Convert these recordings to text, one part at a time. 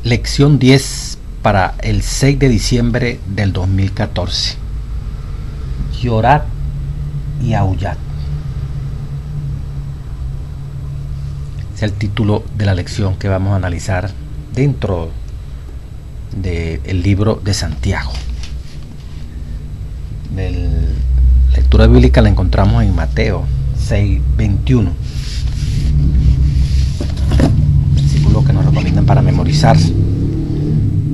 Lección 10 para el 6 de diciembre del 2014. Llorad y aullad. Es el título de la lección que vamos a analizar dentro del libro de Santiago. La lectura bíblica la encontramos en Mateo 6:21. Versículo que nos recomiendan para memorizar.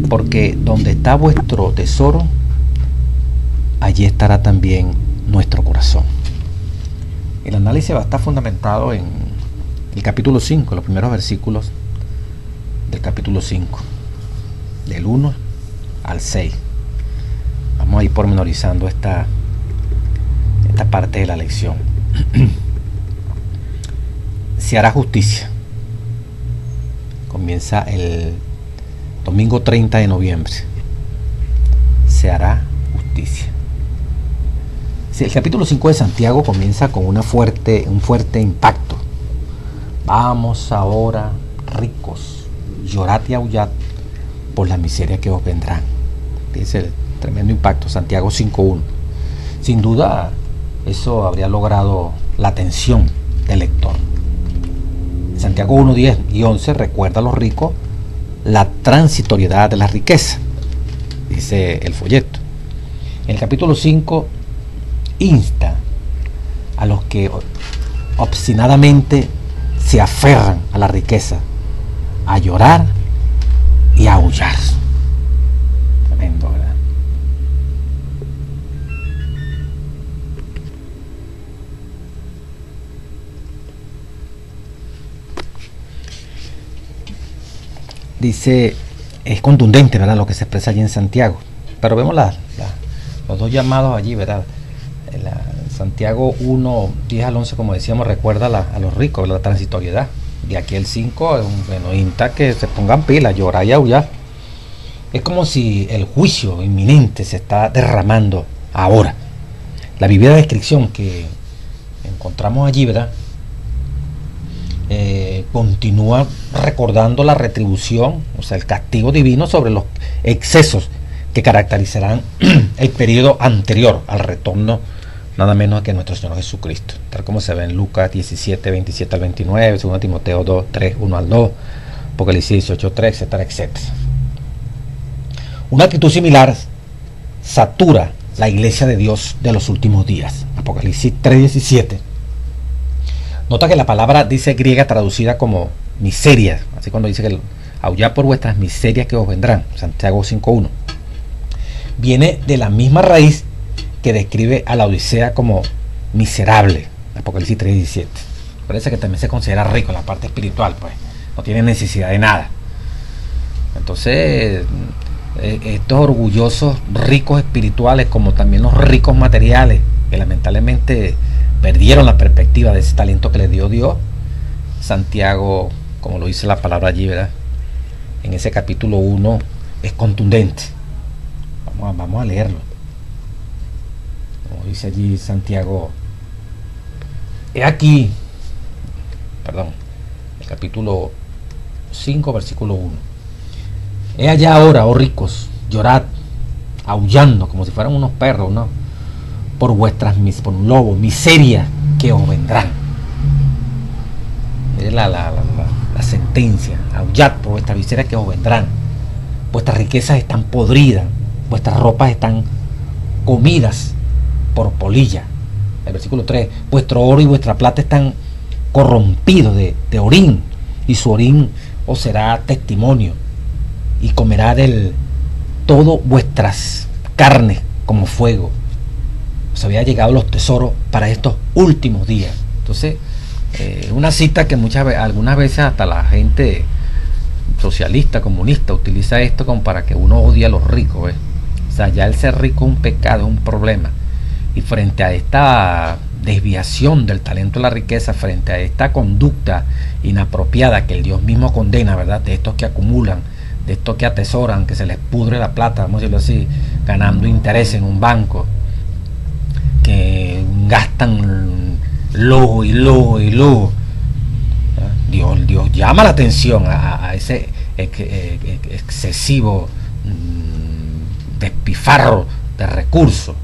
Porque donde está vuestro tesoro, allí estará también nuestro corazón. El análisis va a estar fundamentado en el capítulo 5, los primeros versículos del capítulo 5, del 1 al 6. Vamos a ir pormenorizando esta parte de la lección. Se hará justicia. Comienza el domingo 30 de noviembre. Se hará justicia. El capítulo 5 de Santiago comienza con un fuerte impacto. Vamos ahora, ricos, llorad y aullad por la miseria que os vendrán. Dice el tremendo impacto, Santiago 5:1. Sin duda, eso habría logrado la atención del lector. Santiago 1:10 y 11 recuerda a los ricos la transitoriedad de la riqueza, dice el folleto. En el capítulo 5 insta a los que obstinadamente se aferran a la riqueza a llorar y a aullar. Tremendo, ¿verdad? Dice, es contundente, ¿verdad?, lo que se expresa allí en Santiago. Pero vemos los dos llamados allí, ¿verdad? Santiago 1:10 al 11, como decíamos, recuerda a los ricos, la transitoriedad. Y aquí el 5, bueno, insta que se pongan pilas, llorar y aullar. Es como si el juicio inminente se está derramando ahora. La vivida descripción que encontramos allí, ¿verdad?, continúa recordando la retribución, o sea, el castigo divino sobre los excesos que caracterizarán el periodo anterior al retorno, nada menos que nuestro Señor Jesucristo, tal como se ve en Lucas 17, 27 al 29, 2 Timoteo 2, 3, 1 al 2, Apocalipsis 18, 3, etcétera, etcétera. Una actitud similar satura la iglesia de Dios de los últimos días. Apocalipsis 3, 17. Nota que la palabra dice griega traducida como miseria, así cuando dice que aullad por vuestras miserias que os vendrán, Santiago 5:1. Viene de la misma raíz que describe a la Odisea como miserable, Apocalipsis 3:17. Parece que también se considera rico en la parte espiritual, pues no tiene necesidad de nada. Entonces, estos orgullosos ricos espirituales, como también los ricos materiales, que lamentablemente perdieron la perspectiva de ese talento que les dio Dios, Santiago, como lo dice la palabra allí, ¿verdad?, en ese capítulo 1 es contundente. Vamos a leerlo. Como dice allí Santiago, he aquí, el capítulo 5, versículo 1. He allá ahora, oh ricos, llorad, aullando como si fueran unos perros, ¿no?, por un lobo, miseria que os vendrán. Es la sentencia, aullad por vuestras miserias que os vendrán. Vuestras riquezas están podridas, vuestras ropas están comidas por polilla. El versículo 3, vuestro oro y vuestra plata están corrompidos de orín, y su orín os será testimonio, y comerá del todo vuestras carnes como fuego. Os había llegado los tesoros para estos últimos días. Entonces, una cita que algunas veces hasta la gente socialista, comunista, utiliza esto como para que uno odie a los ricos, ¿ves? O sea, ya el ser rico es un pecado, es un problema. Y frente a esta desviación del talento de la riqueza, frente a esta conducta inapropiada que el Dios mismo condena, ¿verdad?, de estos que acumulan, de estos que atesoran, que se les pudre la plata, vamos a decirlo así, ganando interés en un banco, que gastan lujo y lujo y lujo. Dios llama la atención a ese excesivo despifarro de recursos.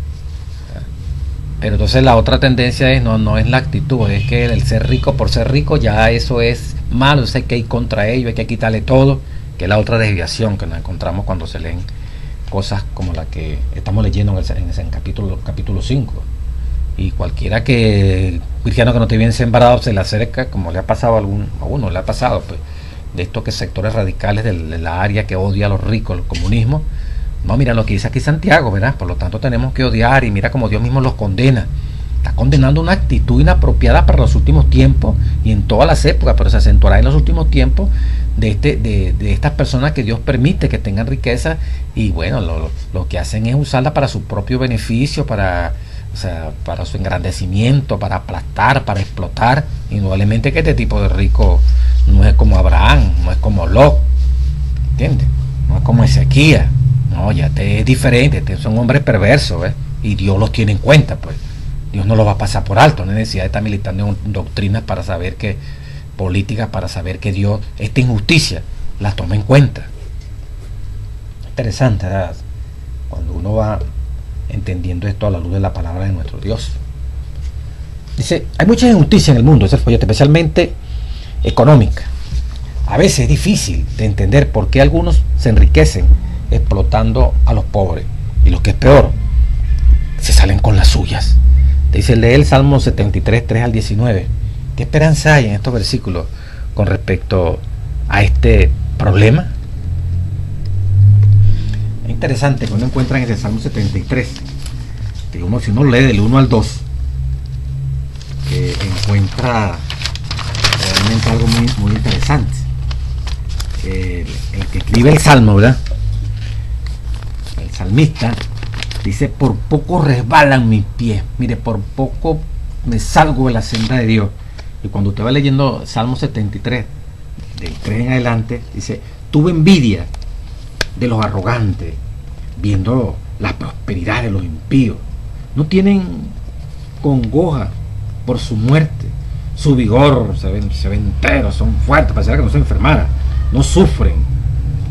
Pero entonces la otra tendencia es no es la actitud, es que el ser rico por ser rico ya eso es malo, hay que ir contra ello, hay que quitarle todo, que es la otra desviación que nos encontramos cuando se leen cosas como la que estamos leyendo en el capítulo 5. Y cualquiera cristiano que no esté bien sembrado se le acerca, como le ha pasado a uno le ha pasado, pues, de estos que sectores radicales de la área que odia a los ricos, el comunismo. No, mira lo que dice aquí Santiago, ¿verdad? Por lo tanto tenemos que odiar, y mira como Dios mismo los condena. Está condenando una actitud inapropiada para los últimos tiempos y en todas las épocas, pero se acentuará en los últimos tiempos de estas personas que Dios permite que tengan riqueza, y bueno, lo que hacen es usarla para su propio beneficio, para su engrandecimiento, para aplastar, para explotar. Indudablemente que este tipo de rico no es como Abraham, no es como Lot, ¿entiendes? No es como Ezequías. No, ya es diferente, son hombres perversos, ¿ves? Y Dios los tiene en cuenta, pues. Dios no los va a pasar por alto, no hay necesidad de estar militando en doctrinas para saber que, políticas para saber que Dios, esta injusticia, la toma en cuenta. Interesante, ¿verdad? Cuando uno va entendiendo esto a la luz de la palabra de nuestro Dios. Dice, hay mucha injusticia en el mundo, es el folleto, especialmente económica. A veces es difícil de entender por qué algunos se enriquecen explotando a los pobres, y lo que es peor, se salen con las suyas. Dice, lee el Salmo 73, 3 al 19. ¿Qué esperanza hay en estos versículos con respecto a este problema? Es interesante que uno encuentra en ese Salmo 73, que si uno lee del 1 al 2, que encuentra realmente algo muy interesante. El que escribe el Salmo, ¿verdad? El salmista dice, por poco resbalan mis pies, mire, por poco me salgo de la senda de Dios. Y cuando usted va leyendo Salmo 73, del 3 en adelante, dice, tuve envidia de los arrogantes, viendo la prosperidad de los impíos. No tienen congoja por su muerte, su vigor se ven enteros, son fuertes, pareciera que no se enfermaran, no sufren,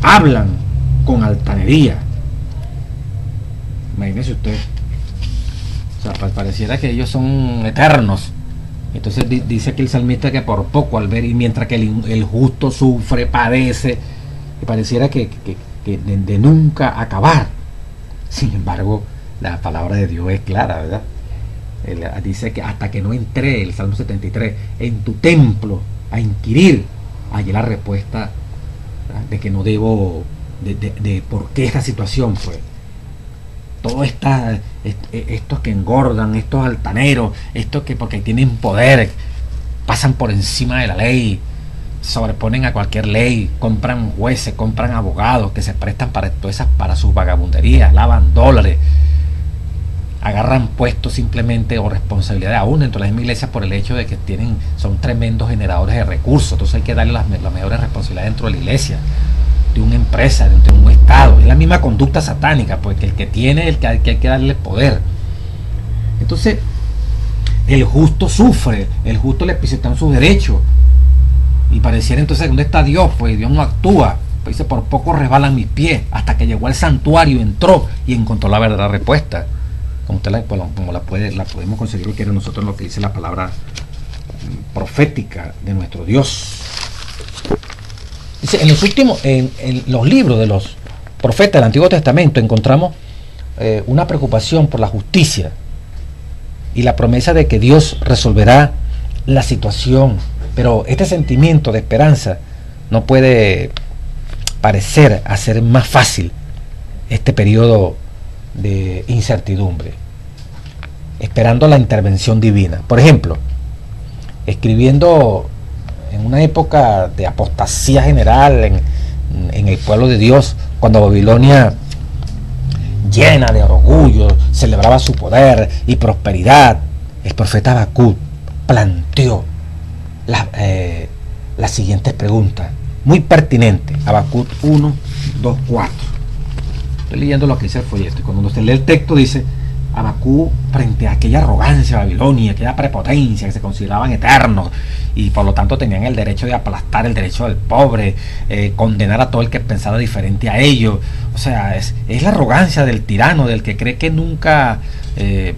hablan con altanería. Imagínese usted, o sea, pareciera que ellos son eternos. Entonces dice aquí el salmista que por poco al ver, y mientras que el justo sufre, padece, y pareciera que de nunca acabar. Sin embargo, la palabra de Dios es clara, ¿verdad? Él dice que hasta que no entré, el Salmo 73, en tu templo a inquirir, hallé la respuesta, ¿verdad? De que no debo, de por qué esta situación, pues. Todos estos que engordan, estos altaneros, estos que porque tienen poder, pasan por encima de la ley, sobreponen a cualquier ley, compran jueces, compran abogados que se prestan para sus vagabunderías, lavan dólares, agarran puestos simplemente o responsabilidades aún dentro de las mismas iglesias por el hecho de que son tremendos generadores de recursos. Entonces hay que darle las mejores responsabilidades dentro de la iglesia, de una empresa, dentro de un estado. Es la misma conducta satánica, pues, que el que tiene, el que hay que darle poder. Entonces el justo sufre, el justo le pisotean sus derechos, y pareciera entonces, ¿dónde está Dios? Pues Dios no actúa. Pues dice, por poco resbalan mis pies, hasta que llegó al santuario, entró y encontró la verdadera respuesta, como usted la podemos conseguir lo que era nosotros, lo que dice la palabra profética de nuestro Dios. Dice, en los libros de los profetas del Antiguo Testamento encontramos una preocupación por la justicia y la promesa de que Dios resolverá la situación. Pero este sentimiento de esperanza no puede parecer hacer más fácil este periodo de incertidumbre, esperando la intervención divina. Por ejemplo, escribiendo en una época de apostasía general en el pueblo de Dios, cuando Babilonia, llena de orgullo, celebraba su poder y prosperidad, el profeta Habacuc planteó las siguientes preguntas, muy pertinentes. Habacuc 1, 2, 4. Estoy leyendo lo que dice el folleto, y cuando usted lee el texto dice, Abacú, frente a aquella arrogancia de Babilonia, aquella prepotencia que se consideraban eternos y por lo tanto tenían el derecho de aplastar el derecho del pobre, condenar a todo el que pensara diferente a ellos. O sea, es la arrogancia del tirano, del que cree que nunca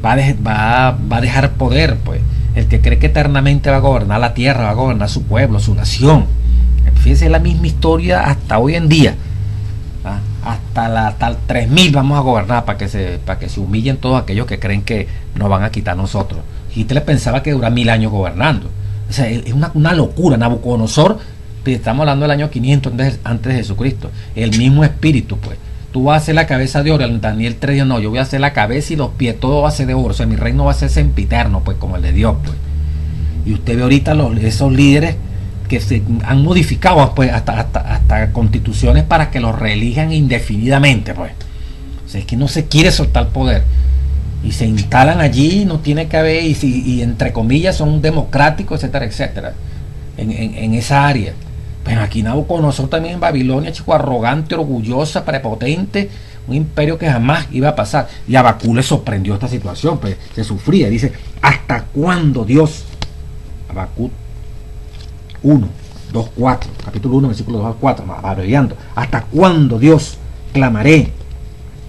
va a dejar poder, pues. El que cree que eternamente va a gobernar la tierra, va a gobernar su pueblo, su nación. Fíjense, es la misma historia hasta hoy en día. Hasta el 3000 vamos a gobernar para que se humillen todos aquellos que creen que nos van a quitar nosotros. Hitler pensaba que dura 1000 años gobernando. O sea, es una locura. Nabucodonosor, estamos hablando del año 500 antes de Jesucristo, el mismo espíritu, pues. Tú vas a hacer la cabeza de oro. En Daniel 3 dijo, no, yo voy a hacer la cabeza y los pies, todo va a ser de oro. O sea, mi reino va a ser sempiterno, pues, como el de Dios, pues. Y usted ve ahorita esos líderes que se han modificado, pues, hasta constituciones para que los reelijan indefinidamente, pues. O sea, es que no se quiere soltar poder y se instalan allí, no tiene que haber, y entre comillas son democráticos, etcétera, etcétera, en esa área. Pero aquí Nabucodonosor también en Babilonia, chico, arrogante, orgullosa, prepotente, un imperio que jamás iba a pasar. Y a Abacú le sorprendió esta situación, pues se sufría. Dice, ¿hasta cuándo Dios? Abacú 1, 2, 4, capítulo 1, versículo 2 al 4, abreviando. ¿Hasta cuándo, Dios, clamaré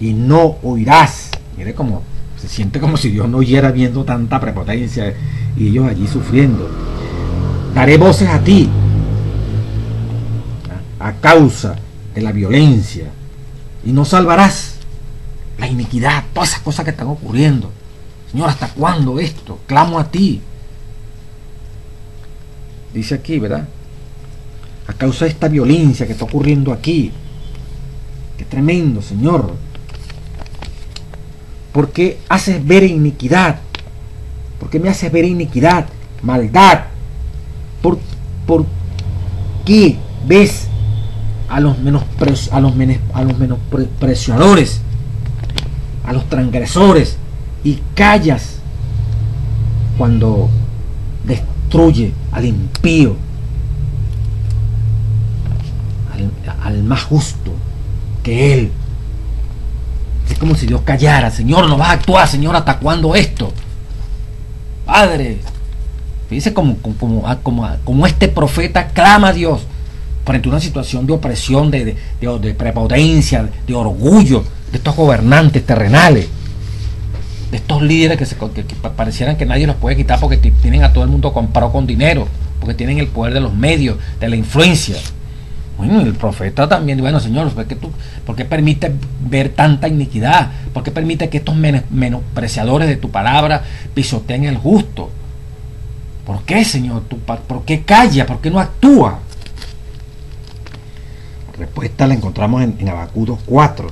y no oirás? Mire cómo se siente, como si Dios no oyera, viendo tanta prepotencia y ellos allí sufriendo. Daré voces a ti a causa de la violencia y no salvarás la iniquidad, todas esas cosas que están ocurriendo. Señor, ¿hasta cuándo esto? Clamo a ti. Dice aquí, ¿verdad? A causa de esta violencia que está ocurriendo aquí. Qué tremendo, Señor. ¿Por qué haces ver iniquidad? ¿Por qué me haces ver iniquidad? Maldad. ¿Por qué ves a los menospreciadores, a los transgresores, y callas cuando destruye al impío, al más justo que él? Es como si Dios callara. Señor, no vas a actuar, Señor, ¿hasta cuándo esto? Padre, fíjese como este profeta clama a Dios frente a una situación de opresión, de prepotencia, de orgullo de estos gobernantes terrenales, de estos líderes que parecieran que nadie los puede quitar porque tienen a todo el mundo comprado con dinero, porque tienen el poder de los medios, de la influencia. Bueno, el profeta también, bueno, Señor, ¿por qué permites ver tanta iniquidad? ¿Por qué permites que estos menospreciadores de tu palabra pisoteen el justo? ¿Por qué, Señor? ¿Por qué calla? ¿Por qué no actúa? La respuesta la encontramos en Abacú 2:4.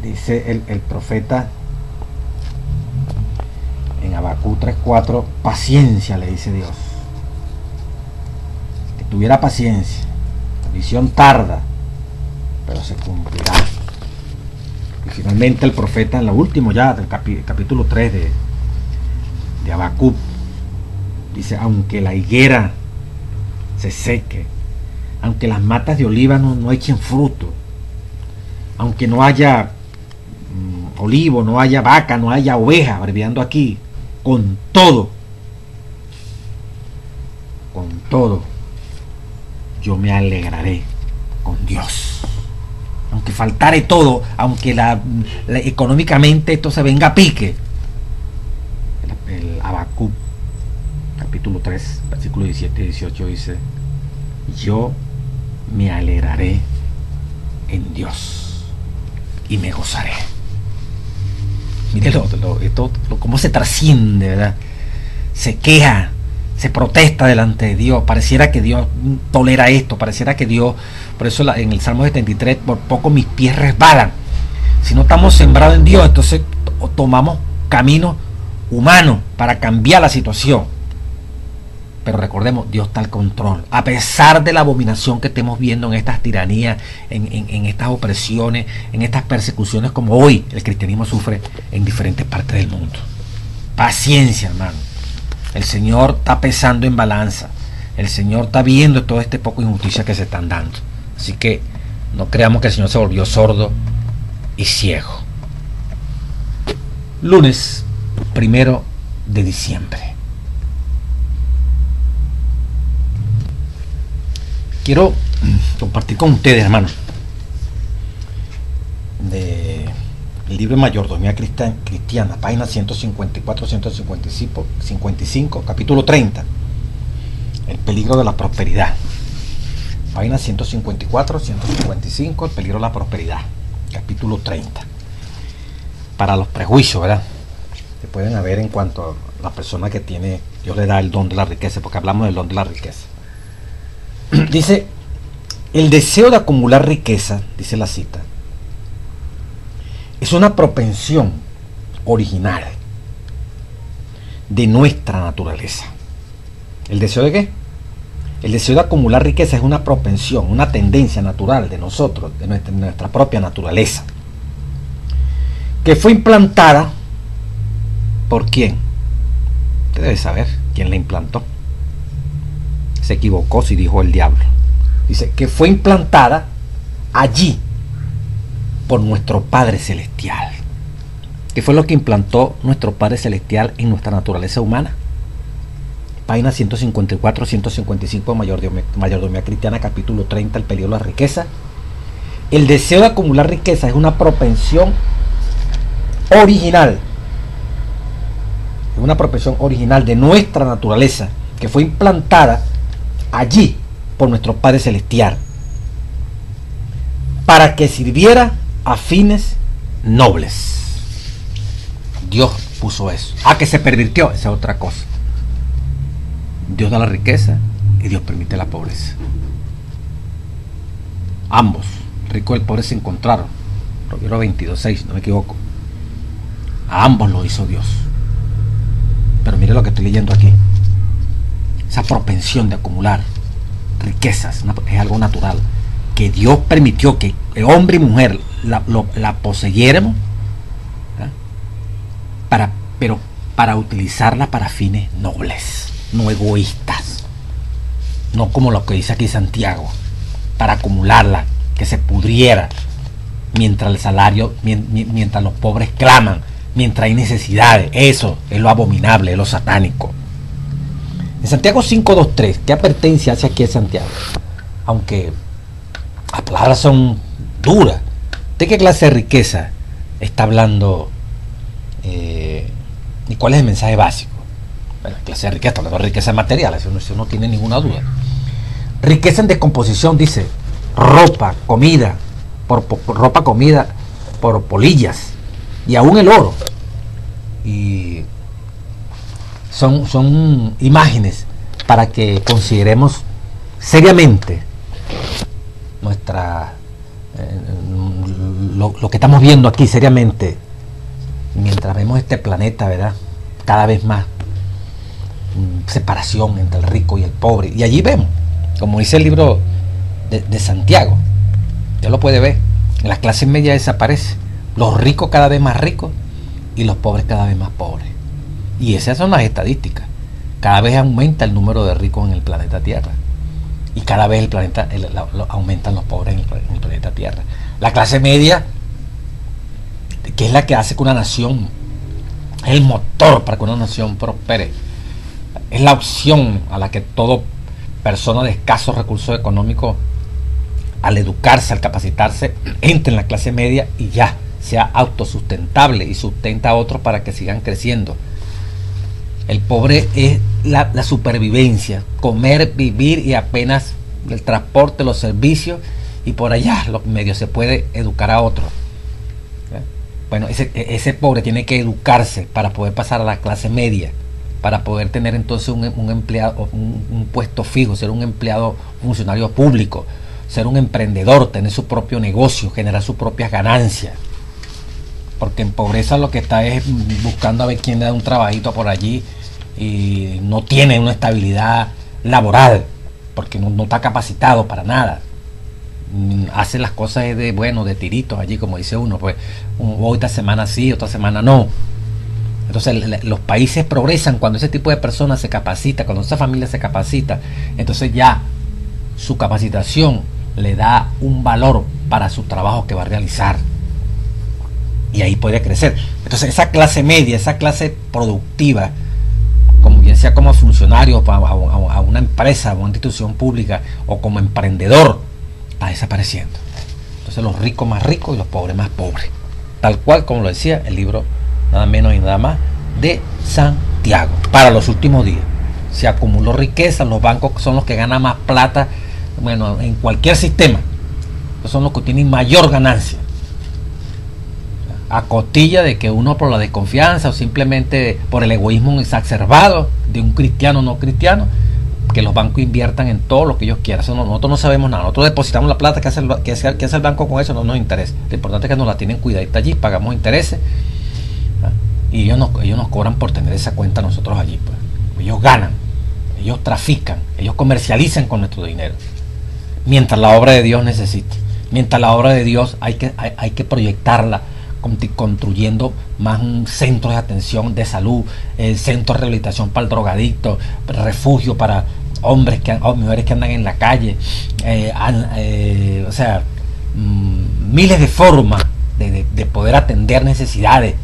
Dice el profeta en Abacú 3:4, paciencia, le dice Dios. Que tuviera paciencia. La visión tarda, pero se cumplirá. Y finalmente el profeta, en lo último ya del capítulo 3 de Abacú, dice, aunque la higuera se seque, aunque las matas de oliva no echen fruto, aunque no haya olivo, no haya vaca, no haya oveja, abreviando aquí, con todo, yo me alegraré con Dios. Aunque faltare todo, aunque económicamente esto se venga a pique. El Abacú capítulo 3 versículo 17 y 18 dice, yo me alegraré en Dios y me gozaré. Mire esto cómo se trasciende, ¿verdad? Se queja, se protesta delante de Dios. Pareciera que Dios tolera esto, pareciera que Dios, por eso en el Salmo 73, por poco mis pies resbalan. Si no estamos sembrados en Dios, entonces tomamos caminos humanos para cambiar la situación. Pero recordemos, Dios está al control. A pesar de la abominación que estemos viendo en estas tiranías, en estas opresiones, en estas persecuciones como hoy el cristianismo sufre en diferentes partes del mundo. Paciencia, hermano. El Señor está pesando en balanza. El Señor está viendo todo este poco de injusticia que se están dando. Así que no creamos que el Señor se volvió sordo y ciego. Lunes 1 de diciembre. Quiero compartir con ustedes, hermanos, el libro Mayordomía Cristiana, página 154-155, capítulo 30, el peligro de la prosperidad. Página 154-155, el peligro de la prosperidad, capítulo 30. Para los prejuicios, ¿verdad?, que pueden haber en cuanto a la persona que tiene, Dios le da el don de la riqueza, porque hablamos del don de la riqueza. Dice, el deseo de acumular riqueza, dice la cita, es una propensión original de nuestra naturaleza. ¿El deseo de qué? El deseo de acumular riqueza es una propensión, una tendencia natural de nosotros, de nuestra propia naturaleza, que fue implantada ¿por quién? Usted debe saber quién la implantó. Se equivocó si dijo el diablo. Dice que fue implantada allí por nuestro Padre Celestial. ¿Qué fue lo que implantó nuestro Padre Celestial en nuestra naturaleza humana? Página 154-155, Mayordomía Cristiana, capítulo 30, el peligro de la riqueza. El deseo de acumular riqueza es una propensión original. Es una propensión original de nuestra naturaleza que fue implantada allí por nuestro Padre Celestial para que sirviera a fines nobles. Dios puso eso. Que se pervirtió, esa es otra cosa. Dios da la riqueza y Dios permite la pobreza. Ambos, el rico y el pobre, se encontraron. Proverbios 22:6, no me equivoco. A ambos lo hizo Dios. Pero mire lo que estoy leyendo aquí. Esa propensión de acumular riquezas es algo natural, que Dios permitió que hombre y mujer la poseyéramos, pero para utilizarla para fines nobles, no egoístas, no como lo que dice aquí Santiago, para acumularla, que se pudriera mientras el salario, mientras los pobres claman, mientras hay necesidades. Eso es lo abominable, es lo satánico. En Santiago 5:2-3, ¿qué advertencia hace aquí Santiago? Aunque las palabras son duras. ¿De qué clase de riqueza está hablando? ¿Y cuál es el mensaje básico? Bueno, la clase de riqueza, está hablando de riqueza material, eso no tiene ninguna duda. Riqueza en descomposición, dice, ropa, comida, por polillas, y aún el oro. Y son imágenes para que consideremos seriamente lo que estamos viendo aquí seriamente, mientras vemos este planeta, ¿verdad?, cada vez más separación entre el rico y el pobre. Y allí vemos, como dice el libro de Santiago, ya lo puede ver, la clase media desaparece, los ricos cada vez más ricos y los pobres cada vez más pobres. Y esas son las estadísticas. Cada vez aumenta el número de ricos en el planeta Tierra. Y cada vez aumentan los pobres en el planeta Tierra. La clase media, que es la que hace que una nación, es el motor para que una nación prospere. Es la opción a la que toda persona de escasos recursos económicos, al educarse, al capacitarse, entre en la clase media y ya sea autosustentable y sustenta a otros para que sigan creciendo. El pobre es la supervivencia, comer, vivir y apenas el transporte, los servicios, y por allá los medios se puede educar a otros. Bueno, ese pobre tiene que educarse para poder pasar a la clase media, para poder tener entonces un empleado, un puesto fijo, ser un empleado, funcionario público, ser un emprendedor, tener su propio negocio, generar sus propias ganancias. Porque en pobreza lo que está es buscando a ver quién le da un trabajito por allí y no tiene una estabilidad laboral, porque no está capacitado para nada. Hace las cosas de tiritos allí, como dice uno, pues hoy esta semana sí, otra semana no. Entonces los países progresan cuando ese tipo de personas se capacita, cuando esa familia se capacita. Entonces ya su capacitación le da un valor para su trabajo que va a realizar. y ahí puede crecer. Entonces esa clase media, esa clase productiva, como bien sea como funcionario a una empresa, a una institución pública o como emprendedor, está desapareciendo. Entonces los ricos más ricos y los pobres más pobres, tal cual como lo decía el libro nada menos y nada más de Santiago. Para los últimos días se acumuló riqueza, los bancos son los que ganan más plata, bueno, en cualquier sistema, son los que tienen mayor ganancia, a costilla de que uno, por la desconfianza o simplemente por el egoísmo exacerbado de un cristiano no cristiano, que los bancos inviertan en todo lo que ellos quieran. Eso nosotros no sabemos nada, nosotros depositamos la plata, ¿qué hace el banco con eso? No nos interesa. Lo importante es que nos la tienen cuidadita allí, pagamos intereses, y ellos nos cobran por tener esa cuenta nosotros allí, pues. Ellos ganan, ellos trafican, ellos comercializan con nuestro dinero, mientras la obra de Dios necesita. Mientras la obra de Dios hay que proyectarla, construyendo más un centro de atención de salud, centro de rehabilitación para el drogadicto, refugio para hombres mujeres que andan en la calle, o sea, miles de formas de poder atender necesidades,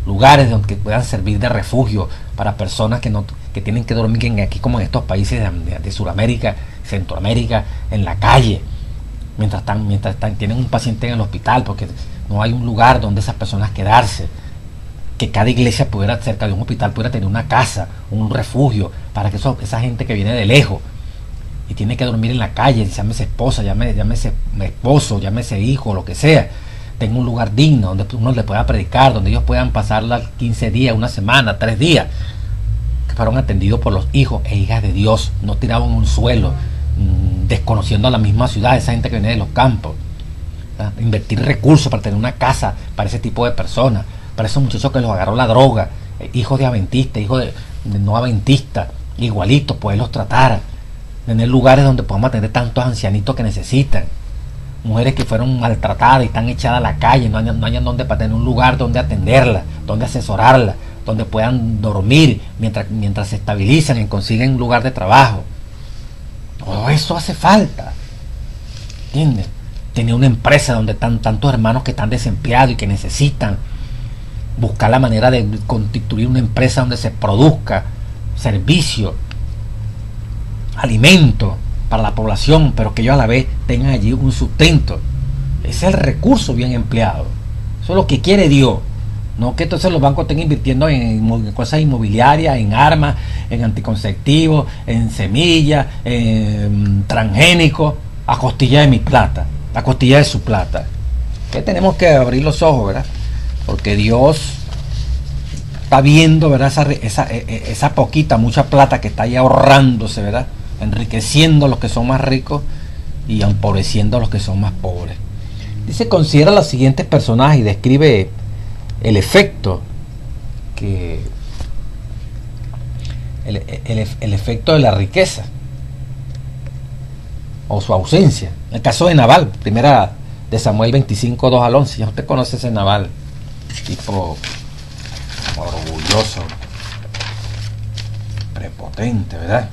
lugares donde puedan servir de refugio para personas que tienen que dormir aquí, como en estos países de Sudamérica, Centroamérica, en la calle, mientras tienen un paciente en el hospital, porque no hay un lugar donde esas personas quedarse. Que cada iglesia pudiera, cerca de un hospital, pudiera tener una casa, un refugio, para que esa gente que viene de lejos y tiene que dormir en la calle, llámese esposa, llámese esposo, llámese hijo, lo que sea, tenga un lugar digno donde uno le pueda predicar, donde ellos puedan pasarla 15 días, una semana, 3 días, que fueron atendidos por los hijos e hijas de Dios, no tirados en un suelo, desconociendo a la misma ciudad, esa gente que viene de los campos. Invertir recursos para tener una casa para ese tipo de personas, para esos muchachos que los agarró la droga, hijos de adventistas, hijos de no adventistas, igualitos, poderlos tratar, tener lugares donde podamos atender tantos ancianitos que necesitan, mujeres que fueron maltratadas y están echadas a la calle, no hayan donde, para tener un lugar donde atenderlas, donde asesorarlas, donde puedan dormir mientras se estabilizan y consiguen un lugar de trabajo. Todo eso hace falta, ¿entiendes? Tener una empresa donde están tantos hermanos que están desempleados y que necesitan buscar la manera de constituir una empresa donde se produzca servicio, alimento para la población, pero que ellos a la vez tengan allí un sustento. Ese es el recurso bien empleado. Eso es lo que quiere Dios. No que entonces los bancos estén invirtiendo en cosas inmobiliarias, en armas, en anticonceptivos, en semillas, en transgénicos, a costilla de mi plata, a costilla de su plata. Que tenemos que abrir los ojos, ¿verdad? Porque Dios está viendo, ¿verdad? Esa poquita, mucha plata que está ahí ahorrándose, ¿verdad? Enriqueciendo a los que son más ricos y empobreciendo a los que son más pobres. Dice, considera los siguientes personajes y describe el efecto el efecto de la riqueza o su ausencia. El caso de Nabal, primera de Samuel 25, 2 al 11. Ya usted conoce ese Nabal, tipo orgulloso, prepotente, ¿verdad?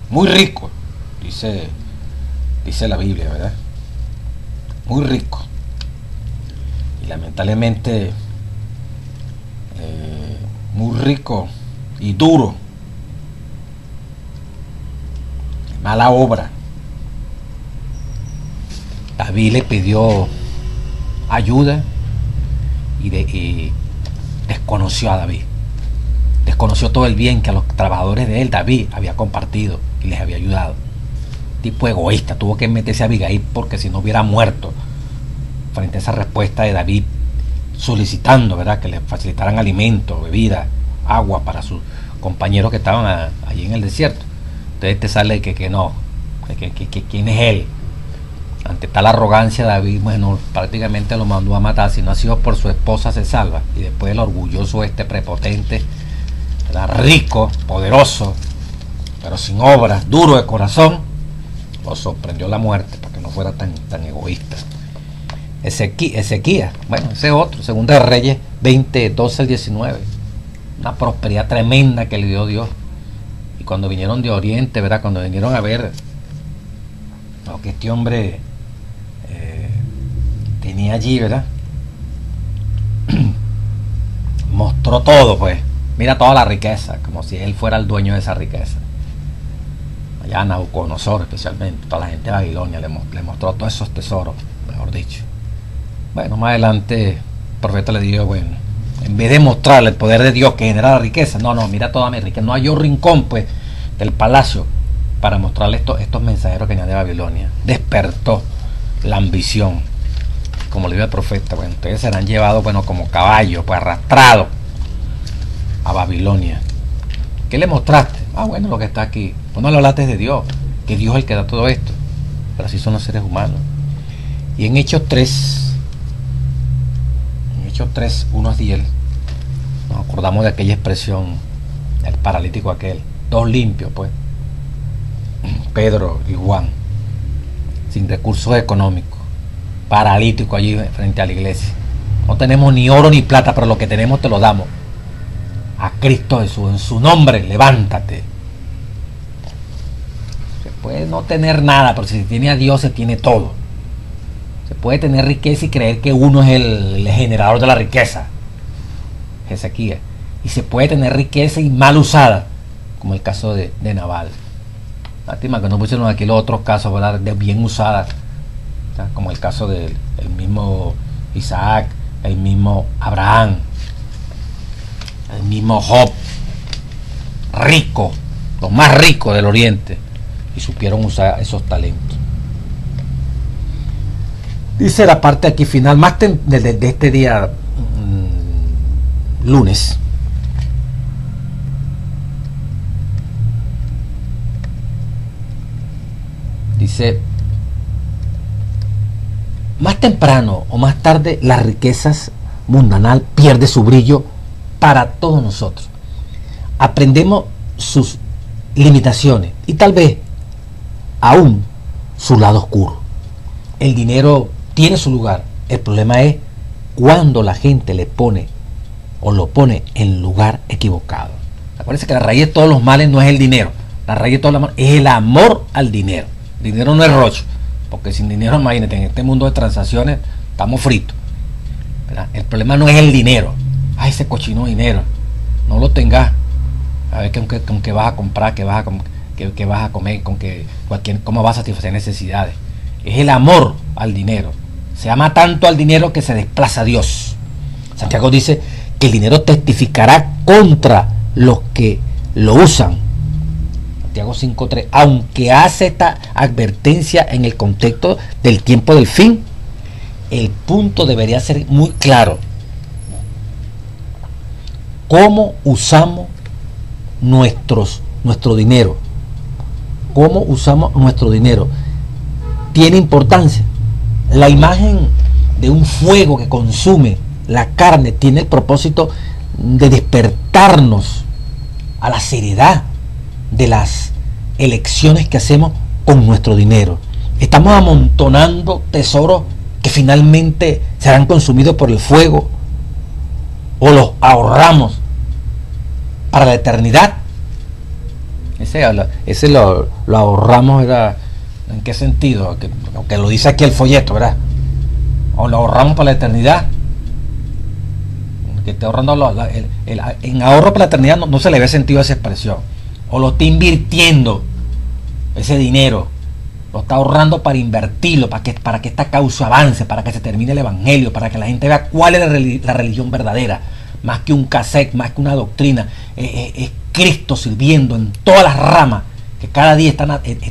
Muy rico, dice la Biblia, ¿verdad? Muy rico. Y lamentablemente muy rico y duro. Mala obra. David le pidió ayuda y desconoció a David. Desconoció todo el bien que a los trabajadores de él David había compartido y les había ayudado. Tipo egoísta, tuvo que meterse a Abigail porque si no hubiera muerto frente a esa respuesta de David solicitando, ¿verdad?, que le facilitaran alimento, bebida, agua para sus compañeros que estaban allí en el desierto. Entonces te sale que no, que quién es él. Ante tal arrogancia, David, bueno, prácticamente lo mandó a matar. Si no ha sido por su esposa, se salva. Y después el orgulloso prepotente, ¿verdad?, rico, poderoso, pero sin obras, duro de corazón, lo sorprendió la muerte para que no fuera tan egoísta. Ezequías, bueno, ese otro, Segunda de Reyes 20, 12 al 19. Una prosperidad tremenda que le dio Dios. Y cuando vinieron de Oriente, ¿verdad?, cuando vinieron a ver lo que este hombre tenía allí, ¿verdad?, mostró todo, pues. Mira toda la riqueza, como si él fuera el dueño de esa riqueza. Allá Nabucodonosor especialmente, toda la gente de Babilonia le mostró todos esos tesoros, mejor dicho. Bueno, más adelante el profeta le dijo, bueno, en vez de mostrarle el poder de Dios que genera la riqueza, no, mira toda mi riqueza. No hay un rincón, pues, del palacio para mostrarle estos mensajeros que venían de Babilonia. Despertó la ambición. Como le dijo el profeta, bueno, ustedes serán llevados, bueno, como caballos, pues arrastrados a Babilonia. ¿Qué le mostraste? Bueno, lo que está aquí. Pues no le hablaste de Dios, que Dios es el que da todo esto. Pero así son los seres humanos. Y en Hechos 3, 1 a 10, nos acordamos de aquella expresión, el paralítico aquel, dos limpios, pues, Pedro y Juan, sin recursos económicos, paralítico allí frente a la iglesia. No tenemos ni oro ni plata, pero lo que tenemos te lo damos. A Cristo Jesús, en su nombre, levántate. Se puede no tener nada, pero si se tiene a Dios, se tiene todo. Se puede tener riqueza y creer que uno es el generador de la riqueza, Ezequiel. Y se puede tener riqueza y mal usada, como el caso de Nabal. Lástima que no pusieron aquí los otros casos, ¿verdad?, de bien usadas, ¿sabes?, como el caso del mismo Isaac, el mismo Abraham, el mismo Job, rico, los más ricos del Oriente, y supieron usar esos talentos. Dice la parte aquí final, más de este día lunes. Dice, más temprano o más tarde las riquezas mundanal pierde su brillo para todos nosotros. Aprendemos sus limitaciones y tal vez aún su lado oscuro. El dinero tiene su lugar. El problema es cuando la gente le pone o lo pone en lugar equivocado. Acuérdense que la raíz de todos los males no es el dinero. La raíz de todos los males es el amor al dinero. El dinero no es rocho, porque sin dinero, imagínate, en este mundo de transacciones estamos fritos, ¿verdad? El problema no es el dinero. Ese cochino dinero, no lo tengas. A ver con qué vas a comprar, qué vas a comer, cómo vas a satisfacer necesidades. Es el amor al dinero. Se ama tanto al dinero que se desplaza a Dios. Santiago dice que el dinero testificará contra los que lo usan. Santiago 5:3, aunque hace esta advertencia en el contexto del tiempo del fin, el punto debería ser muy claro. ¿Cómo usamos nuestro dinero? ¿Cómo usamos nuestro dinero? Tiene importancia. La imagen de un fuego que consume la carne tiene el propósito de despertarnos a la seriedad de las elecciones que hacemos con nuestro dinero. Estamos amontonando tesoros que finalmente serán consumidos por el fuego, o los ahorramos para la eternidad. Ese lo ahorramos, ¿verdad? ¿En qué sentido? Que lo dice aquí el folleto, ¿verdad? O lo ahorramos para la eternidad. Que esté ahorrando en ahorro para la eternidad no se le ve sentido a esa expresión. O lo está invirtiendo ese dinero, lo está ahorrando para invertirlo, para que esta causa avance, para que se termine el evangelio, para que la gente vea cuál es la religión verdadera, más que un cassette, más que una doctrina. Es Cristo sirviendo en todas las ramas que cada día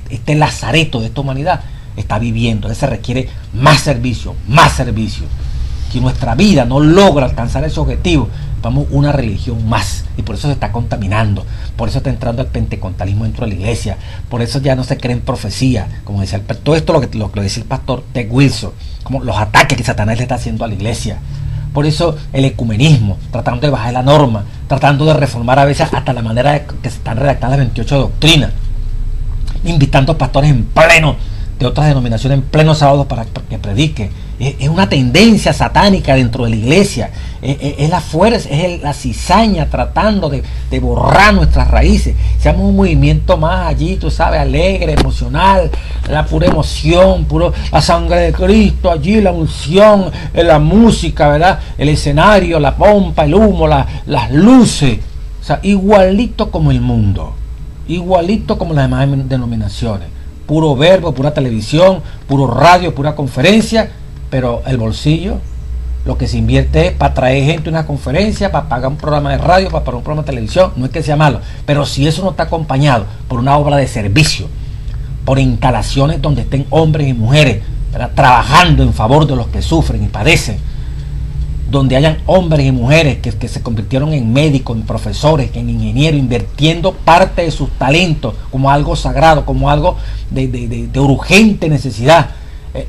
este lazareto de esta humanidad está viviendo. Se requiere más servicio, que nuestra vida no logra alcanzar ese objetivo. Vamos una religión más, y por eso se está contaminando, por eso está entrando el pentecostalismo dentro de la iglesia, por eso ya no se cree en profecía, como decía todo esto lo que decía el pastor Ted Wilson, como los ataques que Satanás le está haciendo a la iglesia. Por eso el ecumenismo, tratando de bajar la norma, tratando de reformar a veces hasta la manera que se están redactadas las 28 doctrinas, invitando a pastores en pleno de otras denominaciones en pleno sábado para que predique, Es una tendencia satánica dentro de la iglesia. Es la fuerza, es la cizaña tratando de borrar nuestras raíces. Seamos un movimiento más allí, tú sabes, alegre, emocional, la pura emoción, la sangre de Cristo allí, la unción, la música, ¿verdad? El escenario, la pompa, el humo, las luces. O sea, igualito como el mundo, igualito como las demás denominaciones. Puro verbo, pura televisión, puro radio, pura conferencia. Pero el bolsillo, lo que se invierte es para traer gente a una conferencia, para pagar un programa de radio, para pagar un programa de televisión. No es que sea malo, pero si eso no está acompañado por una obra de servicio, por instalaciones donde estén hombres y mujeres, ¿verdad?, trabajando en favor de los que sufren y padecen, donde hayan hombres y mujeres que se convirtieron en médicos, en profesores, en ingenieros, invirtiendo parte de sus talentos como algo sagrado, como algo de urgente necesidad,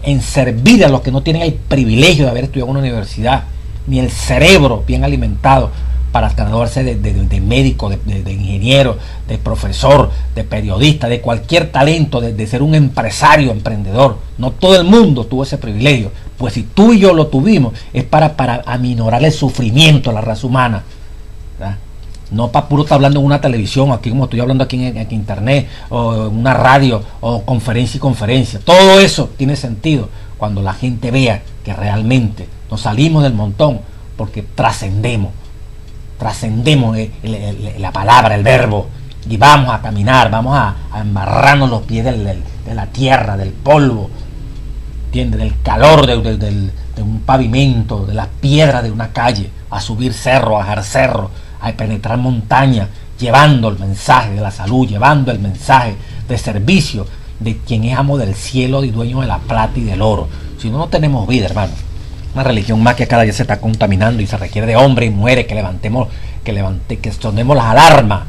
en servir a los que no tienen el privilegio de haber estudiado en una universidad, ni el cerebro bien alimentado para graduarse de médico, de ingeniero, de profesor, de periodista, de cualquier talento, de ser un empresario, emprendedor. No todo el mundo tuvo ese privilegio. Pues si tú y yo lo tuvimos, es para aminorar el sufrimiento de la raza humana, ¿verdad? No para puro estar hablando en una televisión, aquí como estoy hablando aquí en internet, o en una radio, o conferencia. Todo eso tiene sentido cuando la gente vea que realmente nos salimos del montón, porque trascendemos la palabra, el verbo, y vamos a caminar, vamos a embarrarnos los pies de la tierra, del polvo, ¿entiendes?, del calor de un pavimento, de las piedras de una calle, a subir cerro, a bajar cerro, a penetrar montaña, llevando el mensaje de la salud, llevando el mensaje de servicio de quien es amo del cielo y dueño de la plata y del oro. Si no, no tenemos vida, hermano. Una religión más que cada día se está contaminando y se requiere de hombres y mujeres que sonemos las alarmas,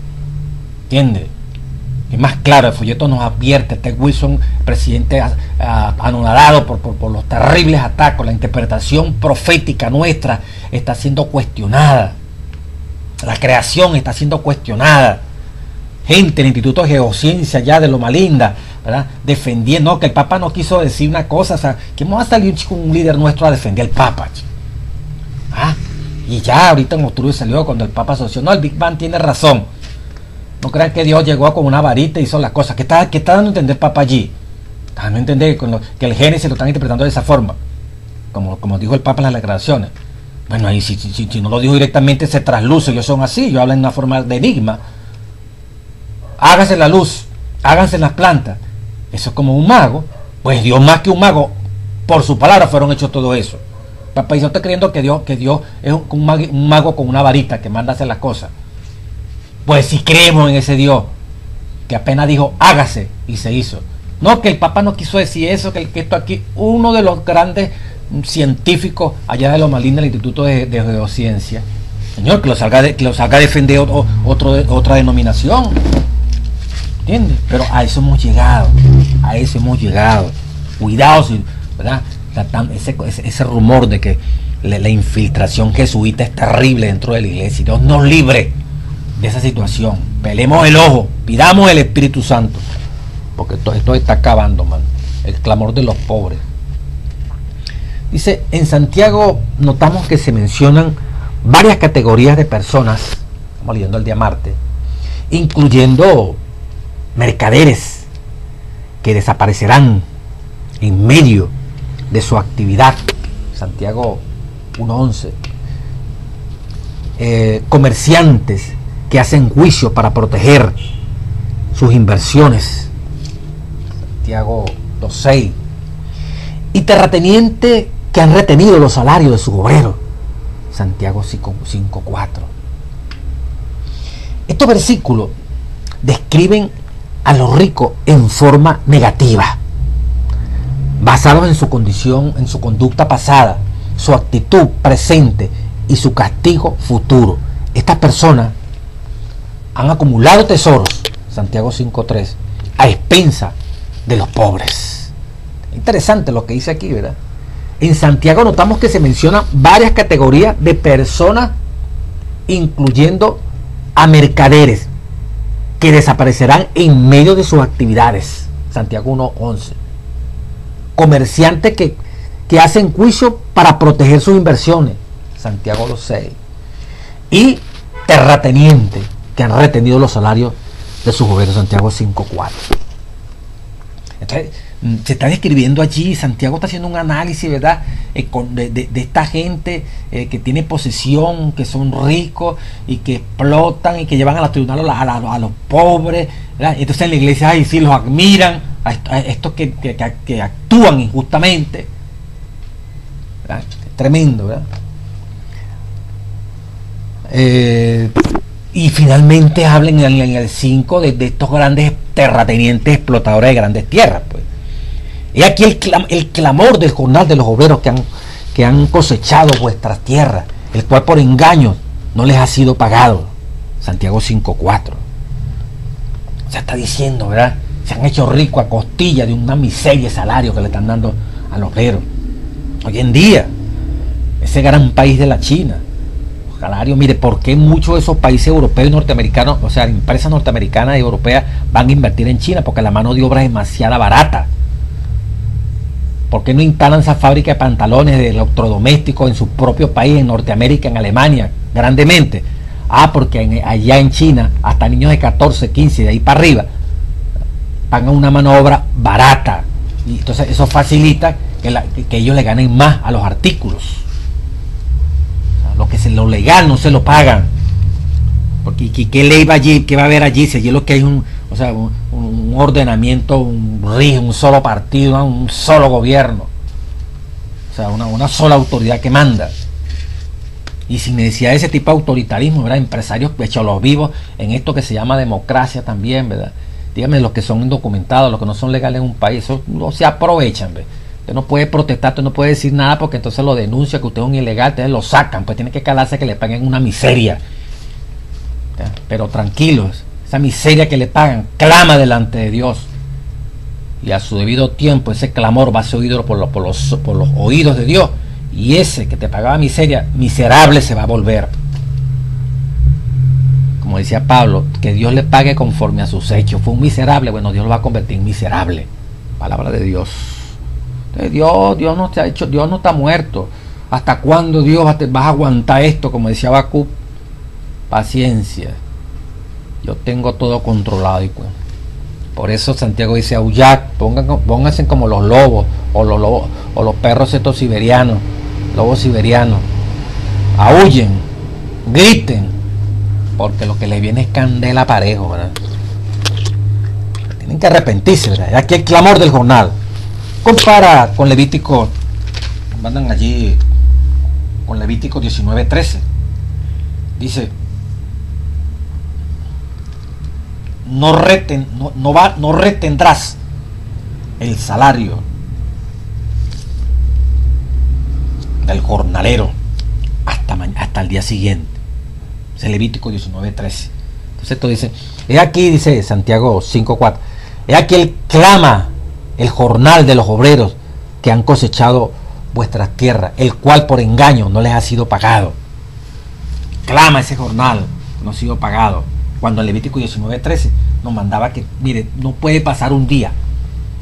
¿entiendes? Es más claro, el folleto nos advierte, Ted Wilson, presidente, anonadado por los terribles ataques. La interpretación profética nuestra está siendo cuestionada. La creación está siendo cuestionada. Gente del Instituto de Geociencia ya de Loma Linda, ¿verdad?, defendiendo que el Papa no quiso decir una cosa. O sea, que vamos a salir un líder nuestro a defender al Papa. Y ya ahorita en octubre salió cuando el Papa asoció, no, el Big Bang tiene razón. No crean que Dios llegó con una varita y hizo las cosas. ¿Qué está dando a entender el Papa allí? Está dando a entender que el Génesis lo están interpretando de esa forma, como dijo el Papa en las declaraciones. Bueno, ahí si no lo dijo directamente, se trasluce. Ellos son así, yo hablo en una forma de enigma. Hágase la luz, háganse las plantas. Eso es como un mago. Pues Dios, más que un mago, por su palabra fueron hechos todo eso. Papá, y yo estoy creyendo que Dios es un mago con una varita que manda a hacer las cosas. Pues si creemos en ese Dios que apenas dijo hágase y se hizo. No, que el Papa no quiso decir eso, que esto aquí, uno de los grandes científicos allá de Loma Linda, el Instituto de Geociencia, señor, que lo salga a defender otra denominación, ¿entiendes? Pero a eso hemos llegado, cuidado, ¿verdad? Ese rumor de que la infiltración jesuita es terrible dentro de la iglesia. Dios nos libre de esa situación. Pelemos el ojo, pidamos el Espíritu Santo, porque esto está acabando, man. El clamor de los pobres. Dice, en Santiago notamos que se mencionan varias categorías de personas, estamos leyendo el día martes, incluyendo mercaderes que desaparecerán en medio de su actividad. Santiago 1:11. Comerciantes que hacen juicio para proteger sus inversiones. Santiago 2:6. Y terratenientes que han retenido los salarios de sus obreros. Santiago 5:4. Estos versículos describen a los ricos en forma negativa, basados en su condición, en su conducta pasada, su actitud presente y su castigo futuro. Estas personas han acumulado tesoros, Santiago 5:3, a expensas de los pobres. Interesante lo que dice aquí, ¿verdad? En Santiago notamos que se mencionan varias categorías de personas, incluyendo a mercaderes que desaparecerán en medio de sus actividades. Santiago 1:11. Comerciantes que hacen juicio para proteger sus inversiones, Santiago 2.6, y terratenientes que han retenido los salarios de sus gobiernos, Santiago 5.4. Entonces, se está describiendo allí, Santiago está haciendo un análisis, ¿verdad?, de esta gente que tiene posesión, que son ricos y que explotan y que llevan a los tribunales a los pobres, ¿verdad? Entonces en la iglesia, ay, sí, los admiran a estos que actúan injustamente, ¿verdad? Es tremendo, ¿verdad? Y finalmente hablan en el 5 de estos grandes terratenientes explotadores de grandes tierras, pues. Y aquí el clamor del jornal de los obreros que han cosechado vuestras tierras, el cual por engaño no les ha sido pagado. Santiago 5.4. Se está diciendo, ¿verdad? Se han hecho ricos a costilla de una miseria de salario que le están dando al obrero. Hoy en día, ese gran país de la China, los salarios, mire, ¿por qué muchos de esos países europeos y norteamericanos, o sea, empresas norteamericanas y europeas van a invertir en China? Porque la mano de obra es demasiado barata. ¿Por qué no instalan esa fábrica de pantalones, de electrodomésticos en su propio país, en Norteamérica, en Alemania, grandemente? Porque allá en China, hasta niños de 14, 15, de ahí para arriba, pagan una mano de obra barata. Y entonces eso facilita que ellos le ganen más a los artículos. O sea, lo legal no se lo pagan. Porque ¿qué ley va allí? ¿Qué va a haber allí? Si allí lo que hay un ordenamiento, un solo partido, un solo gobierno, o sea, una sola autoridad que manda, y sin necesidad de ese tipo de autoritarismo, ¿verdad? Empresarios hechos los vivos en esto que se llama democracia también, ¿verdad? Dígame, los que son indocumentados, los que no son legales en un país, eso no se aprovechan, ¿verdad? Usted no puede protestar, usted no puede decir nada porque entonces lo denuncia que usted es un ilegal, entonces lo sacan, pues tiene que calarse que le paguen una miseria, ¿verdad? Pero tranquilos, esa miseria que le pagan clama delante de Dios, y a su debido tiempo ese clamor va a ser oído por los oídos de Dios, y ese que te pagaba miseria, miserable se va a volver. Como decía Pablo, que Dios le pague conforme a sus hechos. Fue un miserable, bueno, Dios lo va a convertir en miserable. Palabra de Dios. Entonces, Dios no te ha hecho, Dios no está muerto. ¿Hasta cuándo Dios vas a aguantar esto? Como decía Habacuc, paciencia. Yo tengo todo controlado. Y pues, por eso Santiago dice, aullad, pónganse como los lobos, o los perros estos siberianos, lobos siberianos. Aúllen, griten, porque lo que le viene es candela parejo, ¿verdad? Tienen que arrepentirse, ¿verdad? Aquí el clamor del jornal. Compara con Levítico, mandan allí con Levítico 19:13. Dice, no retendrás el salario del jornalero hasta el día siguiente. Es el Levítico 19:13. Entonces esto dice, he aquí, dice Santiago 5:4, he aquí él clama el jornal de los obreros que han cosechado vuestras tierras, el cual por engaño no les ha sido pagado. Clama ese jornal, no ha sido pagado. Cuando el Levítico 19:13 nos mandaba que, mire, no puede pasar un día,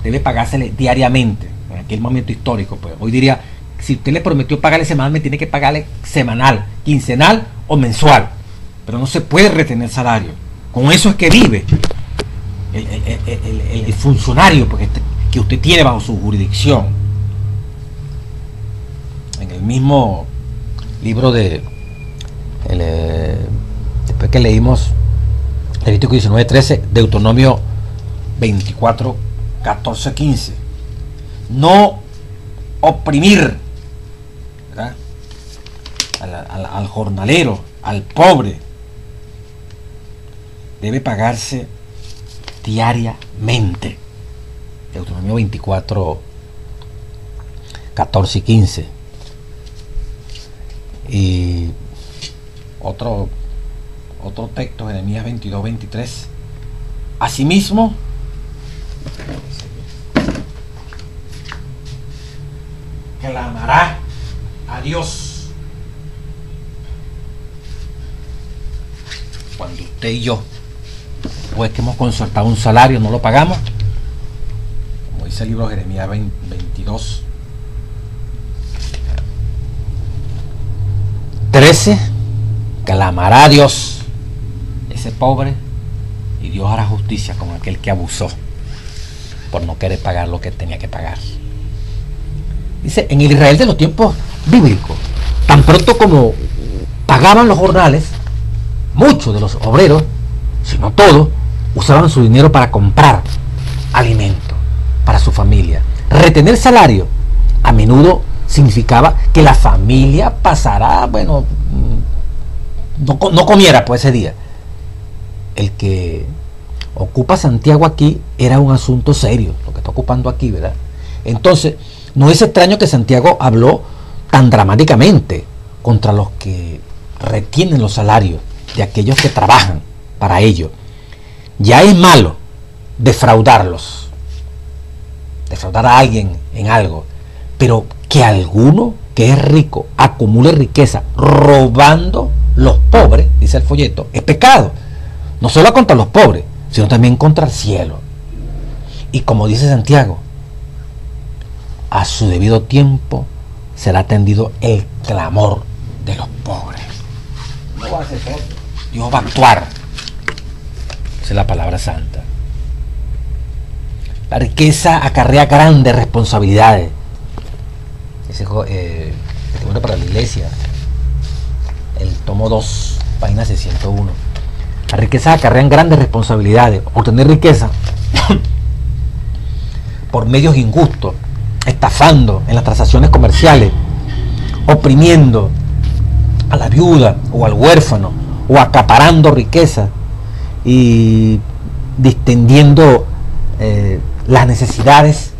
debe pagársele diariamente, en aquel momento histórico. Pues hoy diría, si usted le prometió pagarle semanalmente, tiene que pagarle semanal, quincenal o mensual, pero no se puede retener salario. Con eso es que vive el funcionario que usted tiene bajo su jurisdicción. En el mismo libro después que leímos Levítico 19:13, Deuteronomio 24:14-15, no oprimir, ¿verdad?, al jornalero, al pobre, debe pagarse diariamente. Deuteronomio 24:14-15. Y otro texto, Jeremías 22:23. Asimismo, clamará a Dios cuando usted y yo, pues que hemos concertado un salario, no lo pagamos, como dice el libro de Jeremías 22, 13, clamará a Dios ese pobre y Dios hará justicia con aquel que abusó por no querer pagar lo que tenía que pagar. Dice, en el Israel de los tiempos bíblicos, tan pronto como pagaban los jornales, muchos de los obreros, si no todos, usaban su dinero para comprar alimento para su familia. Retener salario a menudo significaba que la familia pasará, bueno, no comiera por ese día. El que ocupa Santiago aquí era un asunto serio, lo que está ocupando aquí, ¿verdad? Entonces, no es extraño que Santiago habló tan dramáticamente contra los que retienen los salarios de aquellos que trabajan para ello. Ya es malo defraudarlos, defraudar a alguien en algo, pero que alguno que es rico acumule riqueza robando los pobres, dice el folleto, es pecado, no solo contra los pobres, sino también contra el cielo. Y como dice Santiago, a su debido tiempo será atendido el clamor de los pobres. No va a hacer todo. Dios va a actuar. Esa es la palabra santa. La riqueza acarrea grandes responsabilidades. Ese testimonio para la iglesia, el tomo 2, página 601. Las riquezas acarrean grandes responsabilidades. Obtener riqueza por medios injustos, estafando en las transacciones comerciales, oprimiendo a la viuda o al huérfano, o acaparando riqueza y distendiendo las necesidades,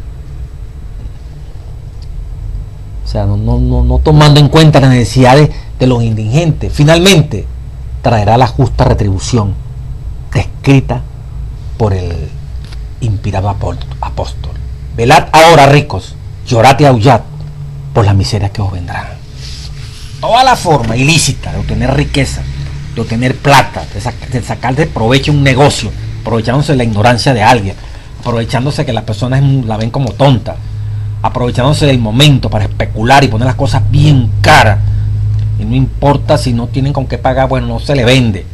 o sea, no tomando en cuenta las necesidades de los indigentes. Finalmente traerá la justa retribución descrita por el inspirado apóstol. Velad ahora, ricos, llorad y aullad por las miserias que os vendrán. Toda la forma ilícita de obtener riqueza, de obtener plata, de sacar de provecho un negocio, aprovechándose de la ignorancia de alguien, aprovechándose que las personas la ven como tonta, aprovechándose del momento para especular y poner las cosas bien caras, y no importa si no tienen con qué pagar, bueno, no se le vende.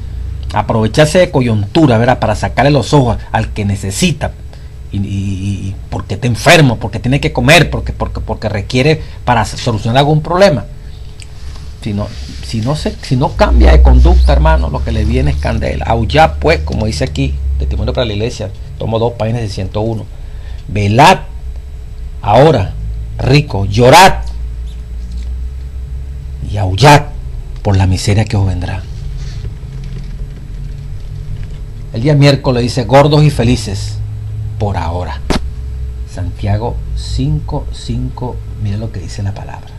Aprovecharse de coyuntura, ¿verdad?, para sacarle los ojos al que necesita, y porque está enfermo, porque tiene que comer, porque requiere para solucionar algún problema. Si no cambia de conducta, hermano, lo que le viene es candela. Aullad pues, como dice aquí, testimonio para la iglesia, tomo 2, páginas de 101. Velad ahora, ricos, llorad y aullad por la miseria que os vendrá. El día miércoles dice, gordos y felices por ahora. Santiago 5:5, mira lo que dice la palabra.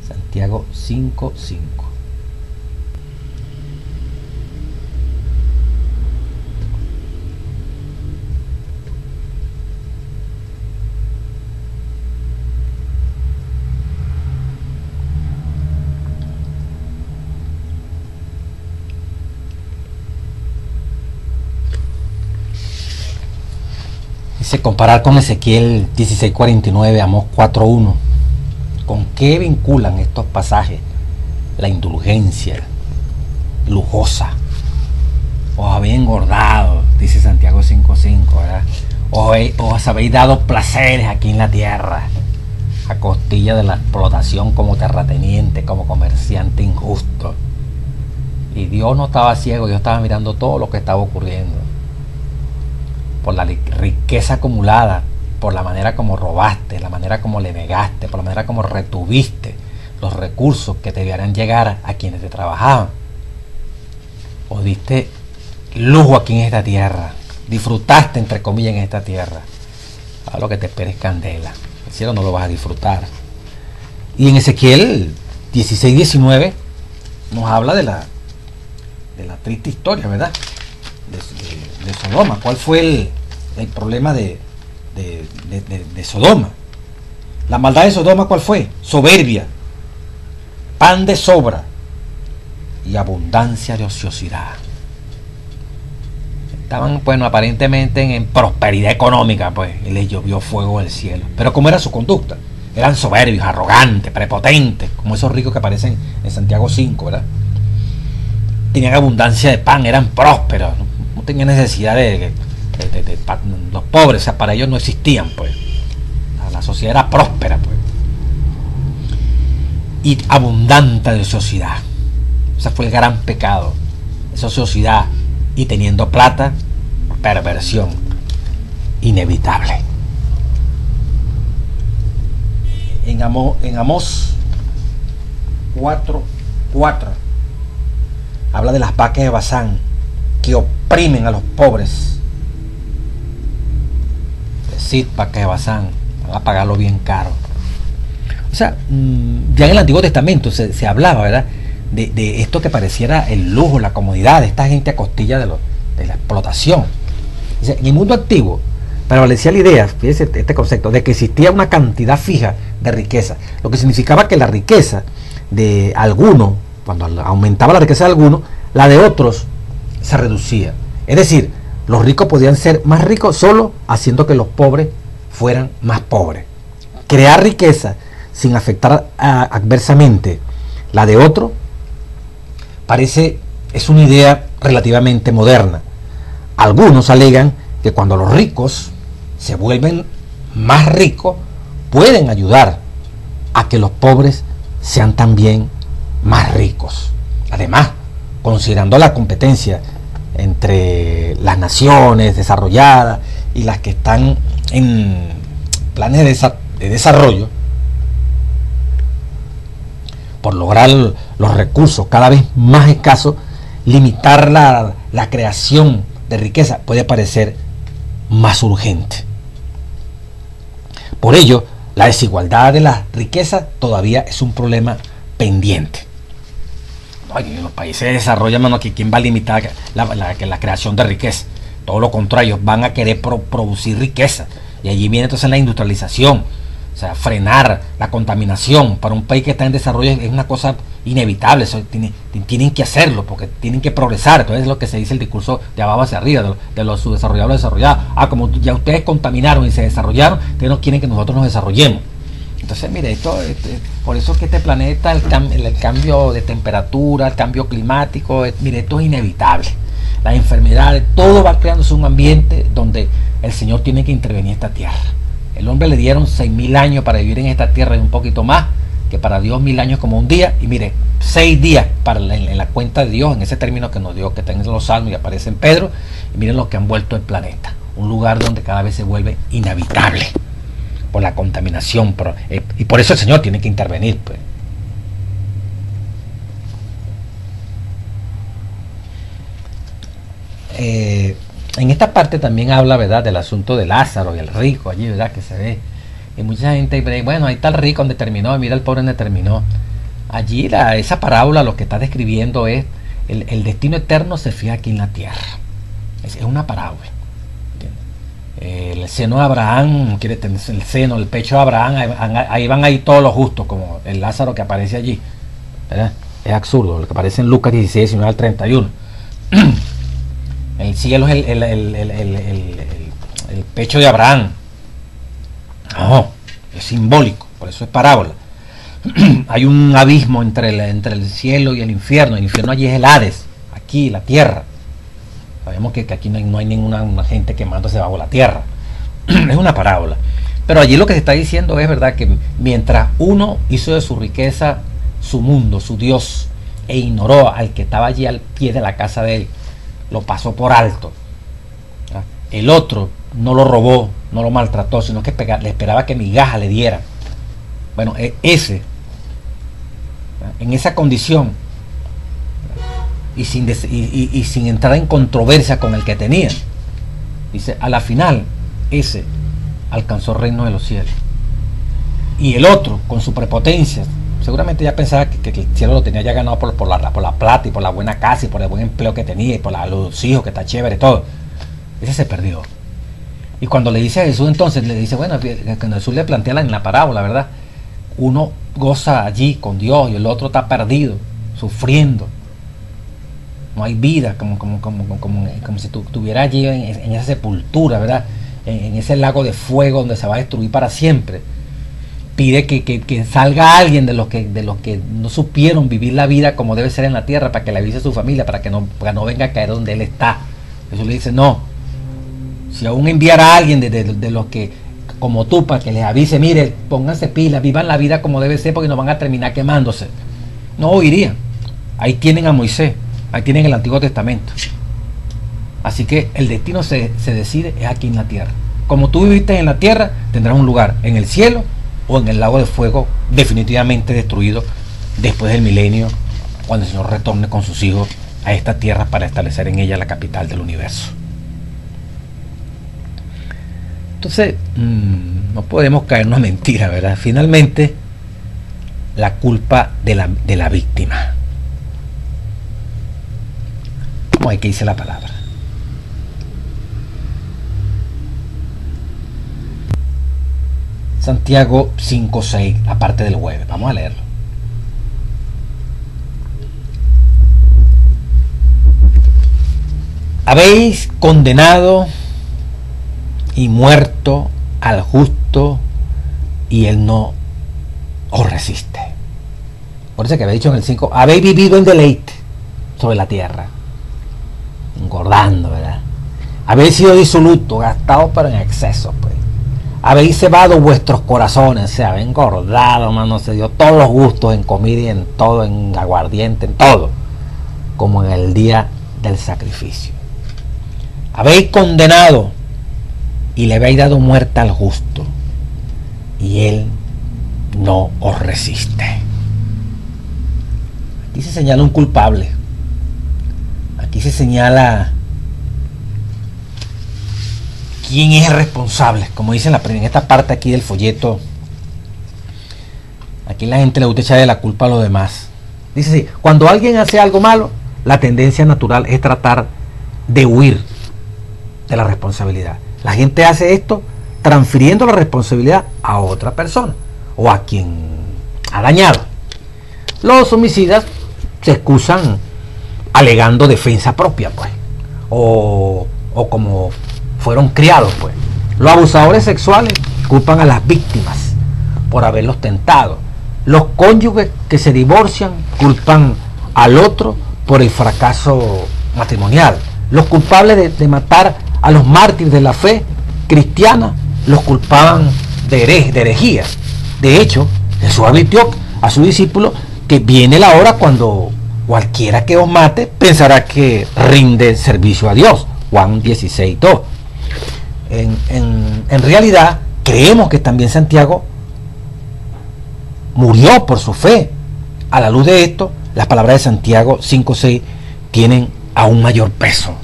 Santiago 5:5. Dice, comparar con Ezequiel 16:49, Amós 4:1. ¿Con qué vinculan estos pasajes la indulgencia lujosa? Os habéis engordado, dice Santiago 5:5, ¿verdad? Os habéis dado placeres aquí en la tierra, a costilla de la explotación como terrateniente, como comerciante injusto. Y Dios no estaba ciego, Dios estaba mirando todo lo que estaba ocurriendo. Por la riqueza acumulada, por la manera como robaste, la manera como le negaste, por la manera como retuviste los recursos que te debieran llegar a quienes te trabajaban. O diste lujo aquí en esta tierra, disfrutaste entre comillas en esta tierra. Ahora lo que te espera es candela. El cielo no lo vas a disfrutar. Y en Ezequiel 16:19 nos habla de la triste historia, ¿verdad?, de Sodoma. ¿Cuál fue el problema de Sodoma? La maldad de Sodoma, ¿cuál fue? Soberbia, pan de sobra y abundancia de ociosidad. Estaban, bueno, aparentemente en prosperidad económica, pues, y les llovió fuego del cielo. Pero ¿cómo era su conducta? eran soberbios, arrogantes, prepotentes, como esos ricos que aparecen en Santiago 5, ¿verdad? Tenían abundancia de pan, eran prósperos, no tenían necesidad de los pobres, o sea, para ellos no existían, pues. La sociedad era próspera, pues. Y abundante de ociosidad. Ese fue el gran pecado. Esa ociosidad. Y teniendo plata, perversión. Inevitable. En Amós 4:4 habla de las vacas de Basán que oprimen a los pobres. Decid, vacas de Basán, van a pagarlo bien caro. O sea, ya en el Antiguo Testamento se hablaba, ¿verdad?, de esto que pareciera el lujo, la comodidad de esta gente a costilla de la explotación. O sea, en el mundo antiguo prevalecía la idea, fíjese este concepto, de que existía una cantidad fija de riqueza, lo que significaba que la riqueza de alguno, cuando aumentaba la riqueza de alguno, la de otros se reducía. Es decir, los ricos podían ser más ricos solo haciendo que los pobres fueran más pobres. Crear riqueza sin afectar adversamente la de otro es una idea relativamente moderna. Algunos alegan que cuando los ricos se vuelven más ricos, pueden ayudar a que los pobres sean también más ricos. Además, considerando la competencia entre las naciones desarrolladas y las que están en planes de desarrollo, por lograr los recursos cada vez más escasos, limitar la creación de riqueza puede parecer más urgente. Por ello, la desigualdad de la riqueza todavía es un problema pendiente. En los países de desarrollo, hermano, ¿quién va a limitar la creación de riqueza? Todo lo contrario, van a querer producir riqueza. Y allí viene entonces la industrialización. O sea, frenar la contaminación. Para un país que está en desarrollo es una cosa inevitable. Eso tienen que hacerlo porque tienen que progresar. Entonces es lo que se dice el discurso de abajo hacia arriba, de los subdesarrollados a los desarrollados. Como ya ustedes contaminaron y se desarrollaron, ustedes no quieren que nosotros nos desarrollemos. Entonces, mire, por eso que este planeta, el cambio de temperatura, el cambio climático, mire, esto es inevitable. Las enfermedades, todo va creándose un ambiente donde el Señor tiene que intervenir en esta tierra. El hombre le dieron 6.000 años para vivir en esta tierra y un poquito más, que para Dios 1.000 años como un día. Y mire, 6 días en la cuenta de Dios, en ese término que nos dio, que está en los Salmos y aparece en Pedro. Y miren lo que han vuelto el planeta. Un lugar donde cada vez se vuelve inhabitable por la contaminación. Y por eso el Señor tiene que intervenir, pues. En esta parte también habla, ¿verdad?, del asunto de Lázaro y el rico allí, ¿verdad?, que se ve. Y mucha gente dice, bueno, ahí está el rico donde terminó, mira el pobre donde terminó. Allí esa parábola lo que está describiendo es el destino eterno se fija aquí en la tierra. Es una parábola. El seno de Abraham, quiere tener el seno, el pecho de Abraham, ahí van ahí todos los justos, como el Lázaro que aparece allí, ¿verdad? Es absurdo, lo que aparece en Lucas 16, 19 al 31. El cielo es el pecho de Abraham. No, es simbólico, por eso es parábola. Hay un abismo entre el cielo y el infierno. El infierno allí es el Hades, aquí la tierra. Sabemos que aquí no hay ninguna gente quemándose bajo la tierra. Es una parábola. Pero allí lo que se está diciendo es, verdad, que mientras uno hizo de su riqueza su mundo, su Dios, e ignoró al que estaba allí al pie de la casa de él, lo pasó por alto. El otro no lo robó, no lo maltrató, sino que le esperaba que migaja le diera. Bueno, en esa condición, y sin entrar en controversia con el que tenía, dice, a la final ese alcanzó el reino de los cielos, y el otro con su prepotencia seguramente ya pensaba que el cielo lo tenía ya ganado por la plata y por la buena casa y por el buen empleo que tenía y por los hijos, que está chévere, todo. Ese se perdió. Y cuando le dice a Jesús, entonces le dice, bueno, cuando Jesús le plantea en la parábola, ¿verdad?, uno goza allí con Dios y el otro está perdido, sufriendo. No hay vida, como si estuviera allí en esa sepultura, ¿verdad?, en ese lago de fuego donde se va a destruir para siempre. pide que salga alguien de los que no supieron vivir la vida como debe ser en la tierra, para que le avise a su familia, para que no venga a caer donde él está. Jesús le dice, no, si aún enviara a alguien de los que, como tú, para que les avise, mire, pónganse pilas, vivan la vida como debe ser, porque no van a terminar quemándose, no oirían. Ahí tienen a Moisés, ahí tienen el Antiguo Testamento. Así que el destino se decide es aquí en la tierra. Como tú viviste en la tierra, tendrás un lugar en el cielo o en el lago de fuego, definitivamente destruido después del milenio, cuando el Señor retorne con sus hijos a esta tierra para establecer en ella la capital del universo. Entonces, no podemos caernos a mentira, ¿verdad? Finalmente, la culpa de la víctima. Vamos a ver qué dice la palabra. Santiago 5:6, aparte del jueves. Vamos a leerlo. Habéis condenado y muerto al justo, y él no os resiste. Por eso que había dicho en el 5, habéis vivido en deleite sobre la tierra, engordando, ¿verdad? Habéis sido disolutos, gastados pero en exceso, pues. Habéis cebado vuestros corazones, se habéis engordado, mano, se dio todos los gustos en comida y en todo, en aguardiente, en todo, como en el día del sacrificio. Habéis condenado y le habéis dado muerte al justo, y él no os resiste. Aquí se señala un culpable. Aquí se señala quién es el responsable, como dice en esta parte aquí del folleto. Aquí la gente le gusta echar de la culpa a los demás. Dice así: cuando alguien hace algo malo, la tendencia natural es tratar de huir de la responsabilidad. La gente hace esto transfiriendo la responsabilidad a otra persona o a quien ha dañado. Los homicidas se excusan alegando defensa propia, pues, o como fueron criados, pues. Los abusadores sexuales culpan a las víctimas por haberlos tentado. Los cónyuges que se divorcian culpan al otro por el fracaso matrimonial. Los culpables de matar a los mártires de la fe cristiana los culpaban de herejía. De hecho, Jesús advirtió a sus discípulos que viene la hora cuando cualquiera que os mate pensará que rinde servicio a Dios. Juan 16:2. En realidad, creemos que también Santiago murió por su fe. A la luz de esto, las palabras de Santiago 5:6 tienen aún mayor peso.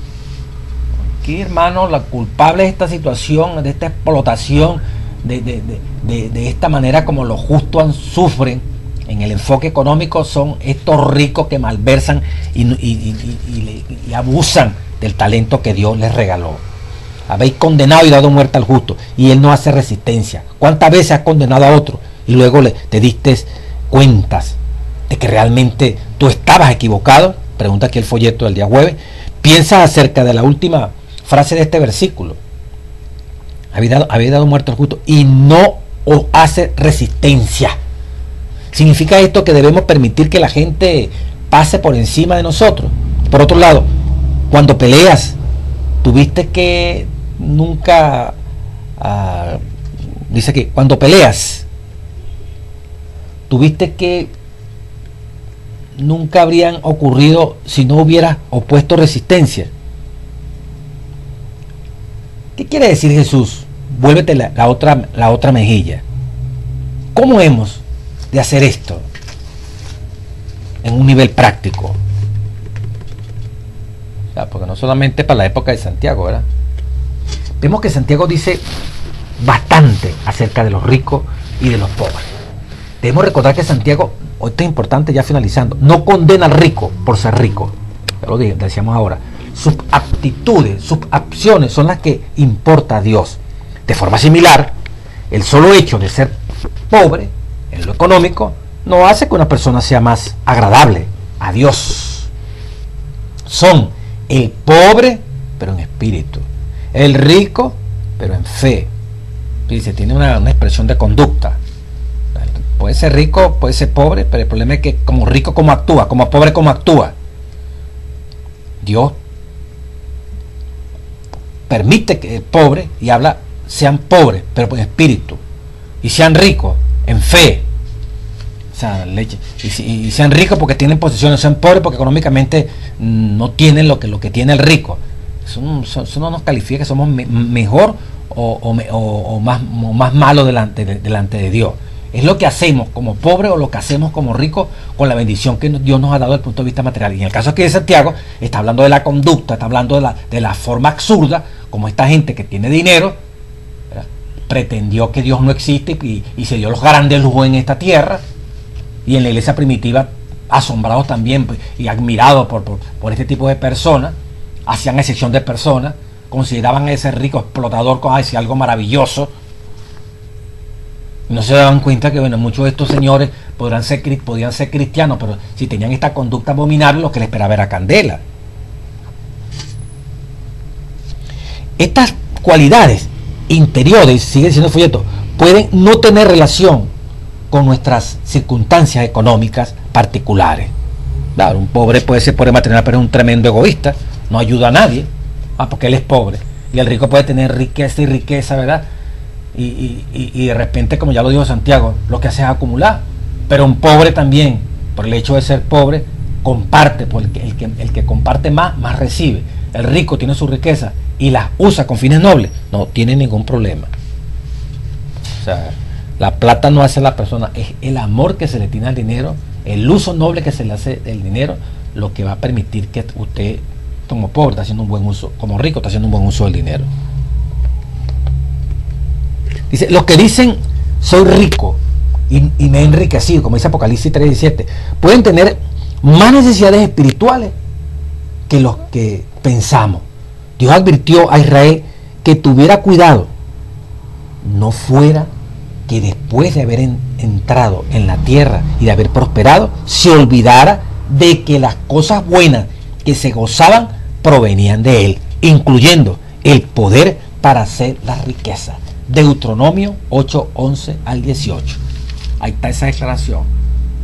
Aquí, hermanos, la culpable de esta situación, de esta explotación, de esta manera como los justos sufren en el enfoque económico, son estos ricos que malversan y abusan del talento que Dios les regaló. Habéis condenado y dado muerte al justo, y él no hace resistencia. ¿Cuántas veces has condenado a otro y luego te diste cuentas de que realmente tú estabas equivocado? Pregunta aquí el folleto del día jueves. Piensa acerca de la última frase de este versículo. Habéis dado muerte al justo y no os hace resistencia. ¿Significa esto que debemos permitir que la gente pase por encima de nosotros? Por otro lado, cuando peleas, tuviste que nunca, dice que cuando peleas, tuviste que nunca habrían ocurrido si no hubieras opuesto resistencia. ¿Qué quiere decir Jesús? Vuélvete la otra mejilla. ¿Cómo hemos de hacer esto en un nivel práctico? O sea, porque no solamente para la época de Santiago, ¿verdad? Vemos que Santiago dice bastante acerca de los ricos y de los pobres. Debemos recordar que Santiago, esto es importante ya finalizando, no condena al rico por ser rico. Ya lo decíamos ahora. Sus aptitudes, sus acciones son las que importa a Dios. De forma similar, el solo hecho de ser pobre en lo económico no hace que una persona sea más agradable a Dios. Son el pobre, pero en espíritu; el rico, pero en fe. Dice, tiene una expresión de conducta. Puede ser rico, puede ser pobre, pero el problema es que como rico como actúa, como pobre como actúa. Dios permite que pobres, y habla, sean pobres, pero en espíritu, y sean ricos en fe. O sea, leche. Y sean ricos porque tienen posesiones, sean pobres porque económicamente no tienen lo que tiene el rico. Eso no nos califica que somos mejor o más malos delante de Dios. Es lo que hacemos como pobre o lo que hacemos como rico con la bendición que Dios nos ha dado desde el punto de vista material. Y en el caso aquí de Santiago, está hablando de la conducta, está hablando de la forma absurda, como esta gente que tiene dinero, ¿verdad?, pretendió que Dios no existe y se dio los grandes lujos en esta tierra. Y en la iglesia primitiva, asombrados también pues, y admirados por este tipo de personas, hacían excepción de personas, consideraban a ese rico explotador como algo maravilloso. No se daban cuenta que bueno, muchos de estos señores podían ser cristianos, pero si tenían esta conducta abominable, lo que les esperaba era candela. Estas cualidades interiores, sigue diciendo el folleto, pueden no tener relación con nuestras circunstancias económicas particulares. Claro, un pobre puede ser pobre material, pero es un tremendo egoísta, no ayuda a nadie, porque él es pobre. Y el rico puede tener riqueza y riqueza, ¿verdad? Y de repente, como ya lo dijo Santiago, lo que hace es acumular. Pero un pobre también, por el hecho de ser pobre, comparte, porque el que comparte más recibe. El rico tiene su riqueza y las usa con fines nobles, no tiene ningún problema. O sea, la plata no hace a la persona, es el amor que se le tiene al dinero, el uso noble que se le hace del dinero, lo que va a permitir que usted, como pobre, está haciendo un buen uso, como rico, está haciendo un buen uso del dinero. Dice, los que dicen soy rico y me he enriquecido, como dice Apocalipsis 3:17, pueden tener más necesidades espirituales que los que pensamos. Dios advirtió a Israel que tuviera cuidado, no fuera que después de haber entrado en la tierra y de haber prosperado, se olvidara de que las cosas buenas que se gozaban provenían de él, incluyendo el poder para hacer la riqueza. Deuteronomio 8:11 al 18. Ahí está esa declaración.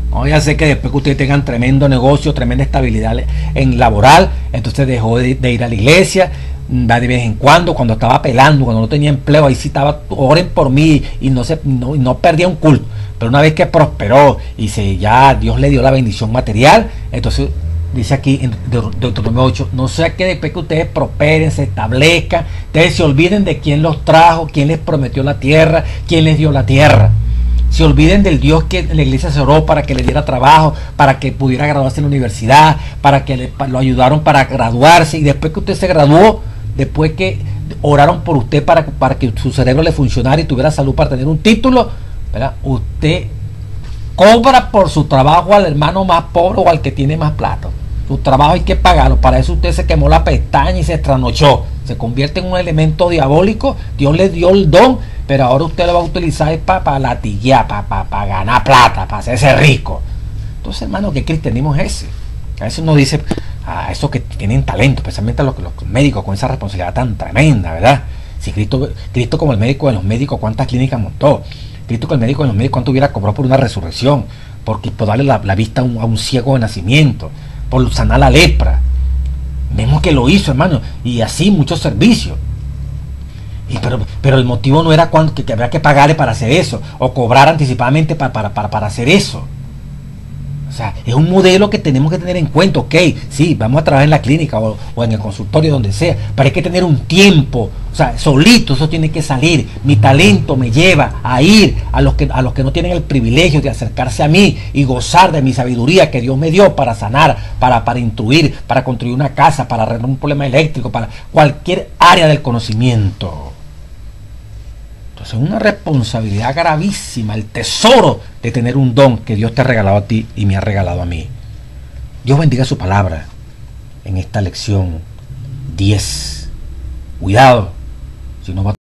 No, ya sé que después que ustedes tengan tremendo negocio, tremenda estabilidad en laboral, entonces dejó de ir a la iglesia, va de vez en cuando estaba pelando, cuando no tenía empleo, ahí sí estaba, oren por mí, y no perdía un culto. Pero una vez que prosperó y ya Dios le dio la bendición material, entonces dice aquí en Deuteronomio 8, no sea que después que ustedes prosperen, se establezcan, ustedes se olviden de quién los trajo, quién les prometió la tierra, quién les dio la tierra. Se olviden del Dios que la iglesia se oró para que le diera trabajo, para que pudiera graduarse en la universidad, para que lo ayudaron para graduarse, y después que usted se graduó, después que oraron por usted para que su cerebro le funcionara y tuviera salud para tener un título, ¿verdad?, usted cobra por su trabajo al hermano más pobre o al que tiene más plata. Su trabajo hay que pagarlo. Para eso usted se quemó la pestaña y se trasnochó. Se convierte en un elemento diabólico. Dios le dio el don, pero ahora usted lo va a utilizar para latiguear, para ganar plata, para hacerse rico. Entonces, hermano, ¿qué cristianismo es ese? A veces uno dice a esos que tienen talento, especialmente a los médicos con esa responsabilidad tan tremenda, ¿verdad? Si Cristo como el médico de los médicos, ¿cuántas clínicas montó? Cristo como el médico de los médicos, ¿cuánto hubiera cobrado por una resurrección? Por darle la vista a un ciego de nacimiento, por sanar la lepra. Vemos que lo hizo, hermano, y así muchos servicios. Pero el motivo no era que habría que pagarle para hacer eso, o cobrar anticipadamente para hacer eso. O sea, es un modelo que tenemos que tener en cuenta. Ok, sí, vamos a trabajar en la clínica o en el consultorio, donde sea, pero hay que tener un tiempo. O sea, solito eso tiene que salir. Mi talento me lleva a ir a los que no tienen el privilegio de acercarse a mí y gozar de mi sabiduría que Dios me dio para sanar, para instruir, para construir una casa, para arreglar un problema eléctrico, para cualquier área del conocimiento. Entonces es una responsabilidad gravísima, el tesoro de tener un don que Dios te ha regalado a ti y me ha regalado a mí. Dios bendiga su palabra en esta lección 10. Cuidado, si no va